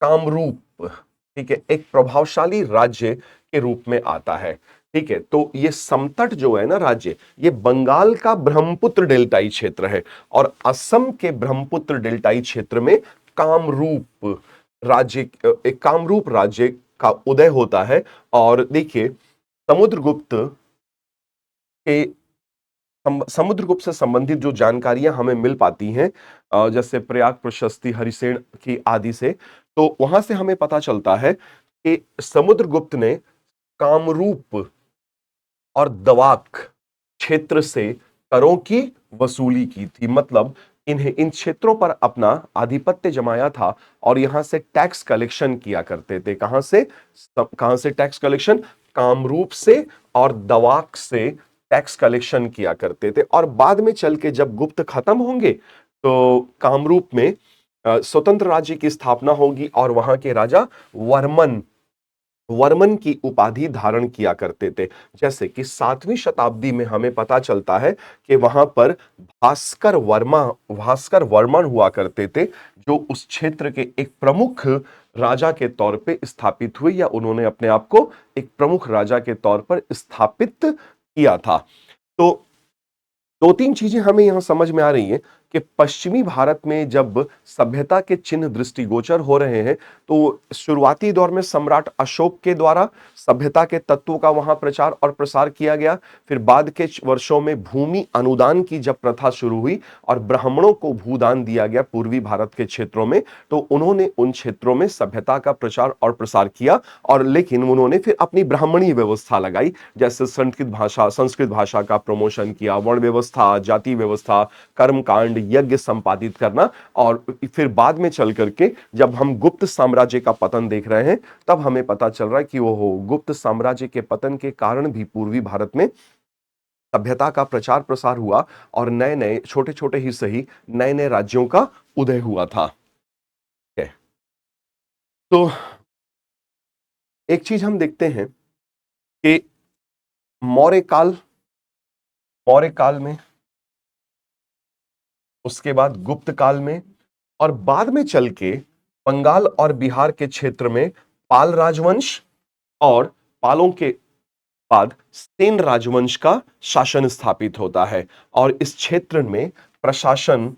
कामरूप, ठीक है, एक प्रभावशाली राज्य के रूप में आता है। ठीक है। तो ये समतट जो है ना राज्य, ये बंगाल का ब्रह्मपुत्र डेल्टाई क्षेत्र है, और असम के ब्रह्मपुत्र डेल्टाई क्षेत्र में कामरूप राज्य, एक कामरूप राज्य का उदय होता है। और देखिए समुद्रगुप्त के समुद्रगुप्त से संबंधित जो जानकारियां हमें मिल पाती हैं, जैसे प्रयाग प्रशस्ति हरिसेन की आदि से, तो वहां से हमें पता चलता है कि समुद्रगुप्त ने कामरूप और दवाक क्षेत्र से करों की वसूली की थी। मतलब इन क्षेत्रों पर अपना आधिपत्य जमाया था और यहां से टैक्स कलेक्शन किया करते थे। कहां से टैक्स कलेक्शन? कामरूप से और दवाक से टैक्स कलेक्शन किया करते थे। और बाद में चल के जब गुप्त खत्म होंगे तो कामरूप में स्वतंत्र राज्य की स्थापना होगी और वहां के राजा वर्मन वर्मन की उपाधि धारण किया करते थे। जैसे कि 7वीं शताब्दी में हमें पता चलता है कि वहां पर भास्कर वर्मन हुआ करते थे, जो उस क्षेत्र के एक प्रमुख राजा के तौर पे स्थापित हुए, या उन्होंने अपने आप को एक प्रमुख राजा के तौर पर स्थापित किया था। तो दो तीन चीजें हमें यहां समझ में आ रही हैं कि पश्चिमी भारत में जब सभ्यता के चिन्ह दृष्टिगोचर हो रहे हैं, तो शुरुआती दौर में सम्राट अशोक के द्वारा सभ्यता के तत्वों का वहां प्रचार और प्रसार किया गया। फिर बाद के वर्षों में भूमि अनुदान की जब प्रथा शुरू हुई और ब्राह्मणों को भूदान दिया गया पूर्वी भारत के क्षेत्रों में, तो उन्होंने उन क्षेत्रों में सभ्यता का प्रचार और प्रसार किया, और लेकिन उन्होंने फिर अपनी ब्राह्मणी व्यवस्था लगाई, जैसे संस्कृत भाषा का प्रमोशन किया, वर्ण व्यवस्था, जाति व्यवस्था, कर्मकांड, यज्ञ संपादित करना। और फिर बाद में चल करके जब हम गुप्त साम्राज्य का पतन देख रहे हैं, तब हमें पता चल रहा है कि वो गुप्त साम्राज्य के पतन के कारण भी पूर्वी भारत में सभ्यता का प्रचार प्रसार हुआ और नए नए छोटे छोटे ही सही नए नए राज्यों का उदय हुआ था। तो एक चीज हम देखते हैं कि मौर्य काल मौर्य काल में, उसके बाद गुप्त काल में, और बाद में चल के बंगाल और बिहार के क्षेत्र में पाल राजवंश, और पालों के बाद सेन राजवंश का शासन स्थापित होता है। और इस क्षेत्र में प्रशासन,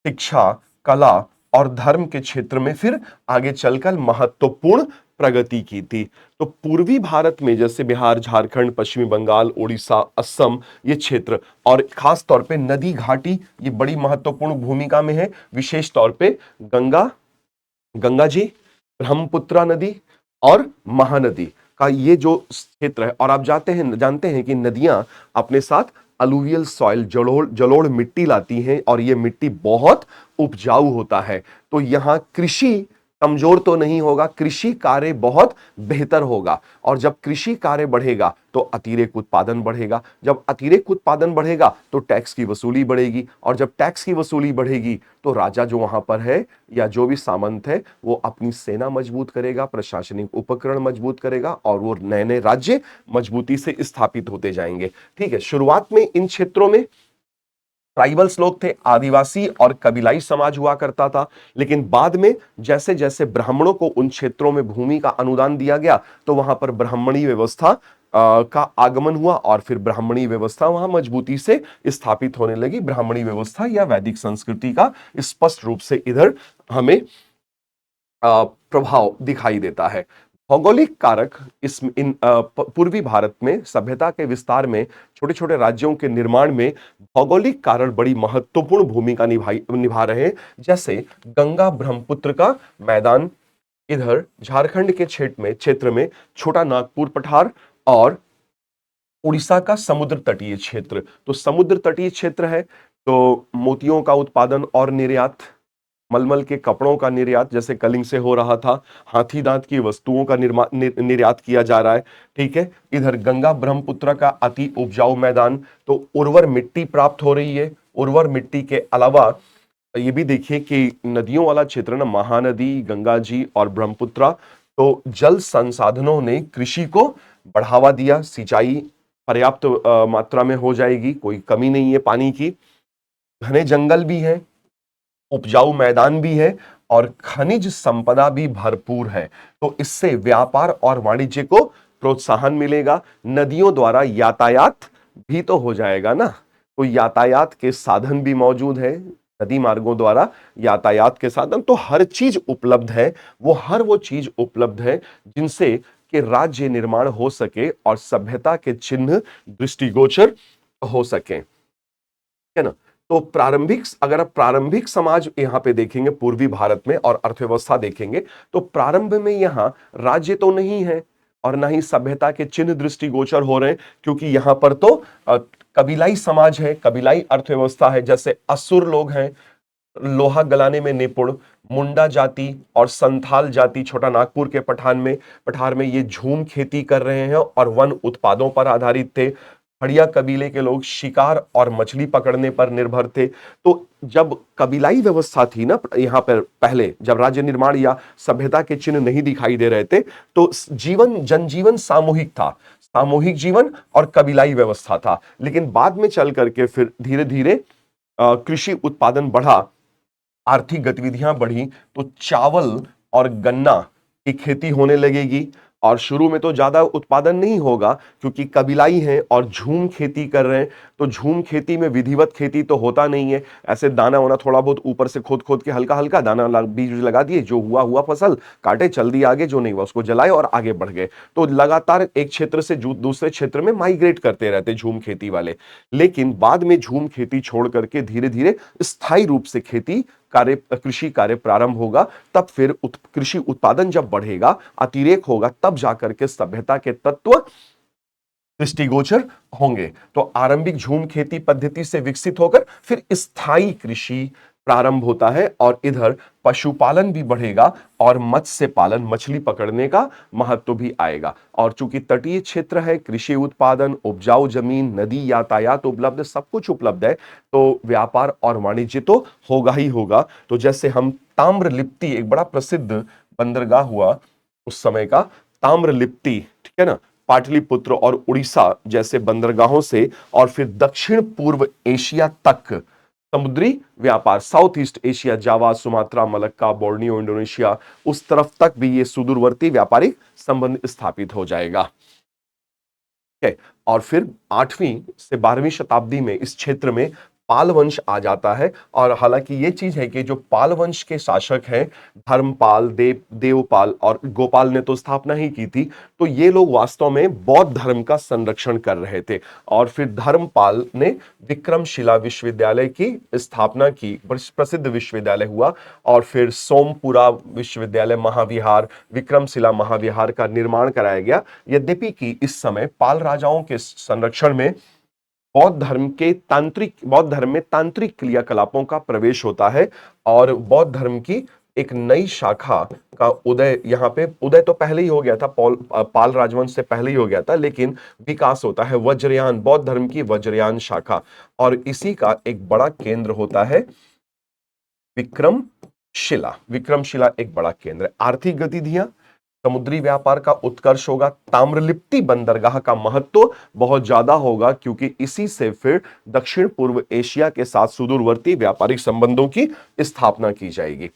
शिक्षा, कला और धर्म के क्षेत्र में फिर आगे चलकर महत्वपूर्ण प्रगति की थी। तो पूर्वी भारत में जैसे बिहार, झारखंड, पश्चिमी बंगाल, उड़ीसा, असम, ये क्षेत्र, और खास तौर पे नदी घाटी, ये बड़ी महत्वपूर्ण भूमिका में है। विशेष तौर पे गंगा गंगा जी, ब्रह्मपुत्रा नदी और महानदी का ये जो क्षेत्र है। और आप जानते हैं कि नदियां अपने साथ अलुवियल सॉइल, जलोढ़ मिट्टी लाती हैं, और ये मिट्टी बहुत उपजाऊ होता है। तो यहां कृषि कमजोर तो नहीं होगा, कृषि कार्य बहुत बेहतर होगा। और जब कृषि कार्य बढ़ेगा तो अतिरेक उत्पादन बढ़ेगा, जब अतिरेक उत्पादन बढ़ेगा तो टैक्स की वसूली बढ़ेगी, और जब टैक्स की वसूली बढ़ेगी तो राजा जो वहां पर है या जो भी सामंत है वो अपनी सेना मजबूत करेगा, प्रशासनिक उपकरण मजबूत करेगा, और वो नए नए राज्य मजबूती से स्थापित होते जाएंगे। ठीक है, शुरुआत में इन क्षेत्रों में ट्राइबल्स लोग थे, आदिवासी और कबीलाई समाज हुआ करता था। लेकिन बाद में जैसे जैसे ब्राह्मणों को उन क्षेत्रों में भूमि का अनुदान दिया गया तो वहां पर ब्राह्मणी व्यवस्था का आगमन हुआ, और फिर ब्राह्मणी व्यवस्था वहां मजबूती से स्थापित होने लगी। ब्राह्मणी व्यवस्था या वैदिक संस्कृति का स्पष्ट रूप से इधर हमें प्रभाव दिखाई देता है। भौगोलिक कारक पूर्वी भारत में सभ्यता के विस्तार में, छोटे छोटे राज्यों के निर्माण में भौगोलिक कारण बड़ी महत्वपूर्ण भूमिका निभा रहे हैं। जैसे गंगा ब्रह्मपुत्र का मैदान इधर झारखंड के क्षेत्र में छोटा नागपुर पठार, और उड़ीसा का समुद्र तटीय क्षेत्र। तो समुद्र तटीय क्षेत्र है तो मोतियों का उत्पादन और निर्यात, मलमल के कपड़ों का निर्यात जैसे कलिंग से हो रहा था, हाथी दांत की वस्तुओं का निर्यात किया जा रहा है। ठीक है, इधर गंगा ब्रह्मपुत्र का अति उपजाऊ मैदान, तो उर्वर मिट्टी प्राप्त हो रही है। उर्वर मिट्टी के अलावा ये भी देखिए कि नदियों वाला क्षेत्र ना, महानदी, गंगा जी और ब्रह्मपुत्र, तो जल संसाधनों ने कृषि को बढ़ावा दिया। सिंचाई पर्याप्त मात्रा में हो जाएगी, कोई कमी नहीं है पानी की। घने जंगल भी है, उपजाऊ मैदान भी है, और खनिज संपदा भी भरपूर है। तो इससे व्यापार और वाणिज्य को प्रोत्साहन मिलेगा। नदियों द्वारा यातायात भी तो हो जाएगा ना, तो यातायात के साधन भी मौजूद है। नदी मार्गों द्वारा यातायात के साधन, तो हर चीज उपलब्ध है। वो चीज उपलब्ध है जिनसे कि राज्य निर्माण हो सके और सभ्यता के चिन्ह दृष्टिगोचर हो सके, है ना। तो अगर आप प्रारंभिक समाज यहां पे देखेंगे पूर्वी भारत में और अर्थव्यवस्था देखेंगे, तो प्रारंभ में यहां राज्य तो नहीं है और ना ही सभ्यता के चिन्ह दृष्टिगोचर हो रहे हैं, क्योंकि यहां पर तो कबीलाई समाज है, कबीलाई अर्थव्यवस्था है। जैसे असुर लोग हैं, लोहा गलाने में निपुण, मुंडा जाति और संथाल जाति छोटा नागपुर के पठार में ये झूम खेती कर रहे हैं और वन उत्पादों पर आधारित थे। हड़िया कबीले के लोग शिकार और मछली पकड़ने पर निर्भर थे। तो जब कबीलाई व्यवस्था थी ना यहाँ पर, पहले जब राज्य निर्माण या सभ्यता के चिन्ह नहीं दिखाई दे रहे थे, तो जनजीवन सामूहिक था, सामूहिक जीवन और कबीलाई व्यवस्था था। लेकिन बाद में चल करके फिर धीरे धीरे कृषि उत्पादन बढ़ा, आर्थिक गतिविधियां बढ़ी, तो चावल और गन्ना की खेती होने लगेगी। और शुरू में तो ज्यादा उत्पादन नहीं होगा क्योंकि कबीलाई हैं और झूम खेती कर रहे हैं। तो झूम खेती में विधिवत खेती तो होता नहीं है, ऐसे दाना वाना थोड़ा बहुत ऊपर से खोद खोद के हल्का हल्का दाना बीज लगा दिए, जो हुआ फसल काटे, चल दिए आगे, जो नहीं हुआ उसको जलाए और आगे बढ़ गए। तो लगातार एक क्षेत्र से दूसरे क्षेत्र में माइग्रेट करते रहते झूम खेती वाले। लेकिन बाद में झूम खेती छोड़ करके धीरे धीरे स्थायी रूप से कृषि कार्य प्रारंभ होगा। तब फिर कृषि उत्पादन जब बढ़ेगा, अतिरेक होगा, तब जाकर के सभ्यता के तत्व दृष्टिगोचर होंगे। तो आरंभिक झूम खेती पद्धति से विकसित होकर फिर स्थायी कृषि प्रारंभ होता है, और इधर पशुपालन भी बढ़ेगा और मत्स्य पालन, मछली पकड़ने का महत्व भी आएगा। और चूंकि तटीय क्षेत्र है, कृषि उत्पादन, उपजाऊ जमीन, नदी, यातायात उपलब्ध, सब कुछ उपलब्ध है, तो व्यापार और वाणिज्य तो होगा ही होगा। तो जैसे हम ताम्रलिप्ति, एक बड़ा प्रसिद्ध बंदरगाह हुआ उस समय का ताम्रलिप्ति, ठीक है ना, पाटलिपुत्र और उड़ीसा जैसे बंदरगाहों से और फिर दक्षिण पूर्व एशिया तक समुद्री व्यापार, साउथ ईस्ट एशिया, जावा, सुमात्रा, मलक्का, बोर्नियो, इंडोनेशिया, उस तरफ तक भी ये सुदूरवर्ती व्यापारिक संबंध स्थापित हो जाएगा। है। और फिर 8वीं से 12वीं शताब्दी में इस क्षेत्र में पाल वंश आ जाता है। और हालांकि ये चीज है कि जो पाल वंश के शासक हैं, धर्मपाल, देवपाल और गोपाल ने तो स्थापना ही की थी, तो ये लोग वास्तव में बौद्ध धर्म का संरक्षण कर रहे थे। और फिर धर्मपाल ने विक्रमशिला विश्वविद्यालय की स्थापना की, प्रसिद्ध विश्वविद्यालय हुआ। और फिर सोमपुरा विश्वविद्यालय, महाविहार, विक्रमशिला महाविहार का निर्माण कराया गया। यद्यपि कि इस समय पाल राजाओं के संरक्षण में बौद्ध धर्म में तांत्रिक क्रियाकलापों का प्रवेश होता है और बौद्ध धर्म की एक नई शाखा का उदय, यहां पे उदय तो पहले ही हो गया था, पाल राजवंश से पहले ही हो गया था, लेकिन विकास होता है वज्रयान, बौद्ध धर्म की वज्रयान शाखा। और इसी का एक बड़ा केंद्र होता है विक्रमशिला। विक्रमशिला एक बड़ा केंद्र है। आर्थिक गतिविधियां, समुद्री व्यापार का उत्कर्ष होगा, ताम्रलिप्ति बंदरगाह का महत्व बहुत ज्यादा होगा, क्योंकि इसी से फिर दक्षिण पूर्व एशिया के साथ सुदूरवर्ती व्यापारिक संबंधों की स्थापना की जाएगी।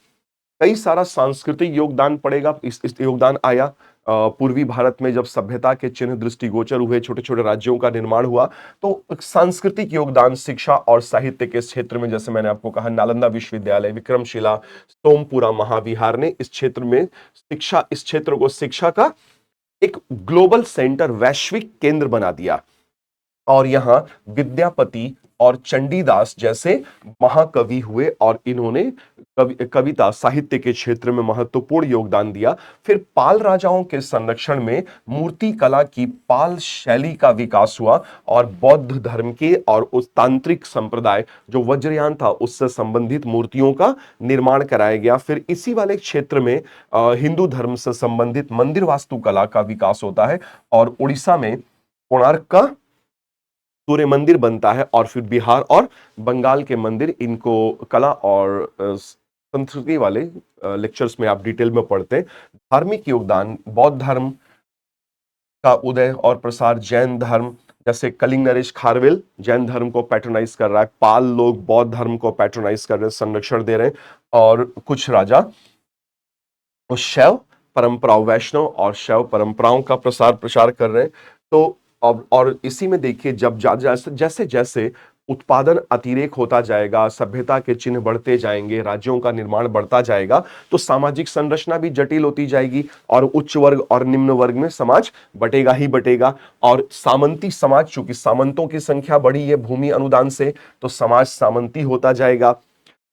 कई सारा सांस्कृतिक योगदान पड़ेगा, इस योगदान आया। पूर्वी भारत में जब सभ्यता के चिन्ह दृष्टिगोचर हुए, छोटे छोटे राज्यों का निर्माण हुआ, तो सांस्कृतिक योगदान शिक्षा और साहित्य के क्षेत्र में, जैसे मैंने आपको कहा, नालंदा विश्वविद्यालय, विक्रमशिला, सोमपुरा महाविहार ने इस क्षेत्र में इस क्षेत्र को शिक्षा का एक ग्लोबल सेंटर, वैश्विक केंद्र बना दिया। और यहां विद्यापति और चंडीदास जैसे महाकवि हुए और इन्होंने कविता साहित्य के क्षेत्र में महत्वपूर्ण योगदान दिया। फिर पाल राजाओं के संरक्षण में मूर्ति कला की पाल शैली का विकास हुआ और बौद्ध धर्म के और उस तांत्रिक संप्रदाय जो वज्रयान था उससे संबंधित मूर्तियों का निर्माण कराया गया। फिर इसी वाले क्षेत्र में हिंदू धर्म से संबंधित मंदिर वास्तुकला का विकास होता है और उड़ीसा में कोणार्क का सूर्य मंदिर बनता है। और फिर बिहार और बंगाल के मंदिर, इनको कला और संस्कृति वाले लेक्चर्स में आप डिटेल में पढ़ते हैं। धार्मिक योगदान, बौद्ध धर्म का उदय और प्रसार, जैन धर्म, जैसे कलिंग नरेश खारवेल जैन धर्म को पैट्रोनाइज कर रहा है, पाल लोग बौद्ध धर्म को पैट्रोनाइज कर रहे हैं, संरक्षण दे रहे हैं। और कुछ राजा शैव परंपराओं, वैष्णव और शैव परंपराओं का प्रसार कर रहे हैं। तो और इसी में देखिए, जब जैसे जैसे उत्पादन अतिरेक होता जाएगा, सभ्यता के चिन्ह बढ़ते जाएंगे, राज्यों का निर्माण बढ़ता जाएगा, तो सामाजिक संरचना भी जटिल होती जाएगी और उच्च वर्ग और निम्न वर्ग में समाज बटेगा ही बटेगा। और सामंती समाज, चूंकि सामंतों की संख्या बढ़ी है भूमि अनुदान से, तो समाज सामंती होता जाएगा।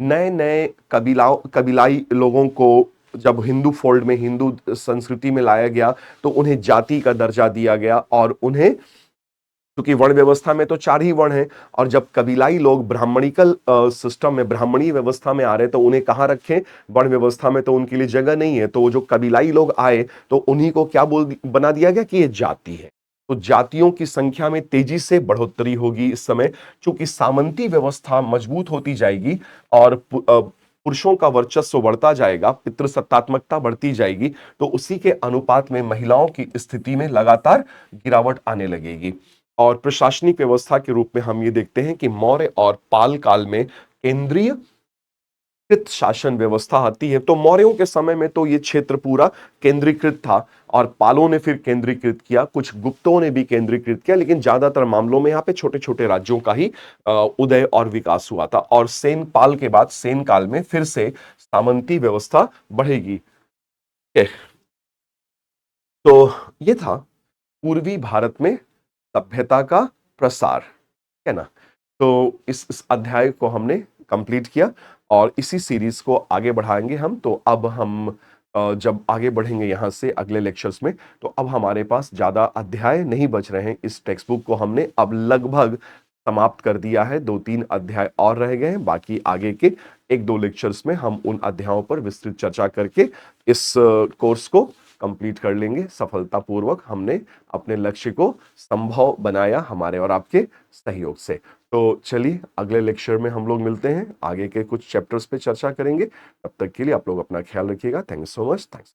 नए नए कबीलाई लोगों को जब हिंदू फोल्ड में, हिंदू संस्कृति में लाया गया, तो उन्हें जाति का दर्जा दिया गया और उन्हें, क्योंकि वर्ण व्यवस्था में तो 4 ही वर्ण हैं, और जब कबीलाई लोग ब्राह्मणिकल सिस्टम में, ब्राह्मणी व्यवस्था में आ रहे, तो उन्हें कहां रखें, वर्ण व्यवस्था में तो उनके लिए जगह नहीं है। तो जो कबीलाई लोग आए तो उन्हीं को क्या बना दिया गया कि ये जाति है। तो जातियों की संख्या में तेजी से बढ़ोतरी होगी इस समय, चूंकि सामंती व्यवस्था मजबूत होती जाएगी और पुरुषों का वर्चस्व बढ़ता जाएगा, पितृसत्तात्मकता बढ़ती जाएगी, तो उसी के अनुपात में महिलाओं की स्थिति में लगातार गिरावट आने लगेगी। और प्रशासनिक व्यवस्था के रूप में हम ये देखते हैं कि मौर्य और पाल काल में केंद्रीय शासन व्यवस्था आती है। तो मौर्यों के समय में तो ये क्षेत्र पूरा केंद्रीकृत था और पालों ने फिर केंद्रीकृत किया, कुछ गुप्तों ने भी केंद्रीकृत किया, लेकिन ज्यादातर मामलों में यहाँ पे छोटे छोटे राज्यों का ही उदय और विकास हुआ था। और सेन पाल के बाद सेन काल में फिर से सामंती व्यवस्था बढ़ेगी। तो ये था पूर्वी भारत में सभ्यता का प्रसार, है ना। तो इस अध्याय को हमने कंप्लीट किया और इसी सीरीज को आगे बढ़ाएंगे हम। तो अब हम जब आगे बढ़ेंगे यहाँ से अगले लेक्चर्स में, तो अब हमारे पास ज्यादा अध्याय नहीं बच रहे हैं। इस टेक्स्ट बुक को हमने अब लगभग समाप्त कर दिया है, 2-3 अध्याय और रह गए हैं। बाकी आगे के 1-2 लेक्चर्स में हम उन अध्यायों पर विस्तृत चर्चा करके इस कोर्स को कंप्लीट कर लेंगे सफलतापूर्वक। हमने अपने लक्ष्य को संभव बनाया हमारे और आपके सहयोग से। तो चलिए अगले लेक्चर में हम लोग मिलते हैं, आगे के कुछ चैप्टर्स पे चर्चा करेंगे। तब तक के लिए आप लोग अपना ख्याल रखिएगा। Thank you so much. Thanks.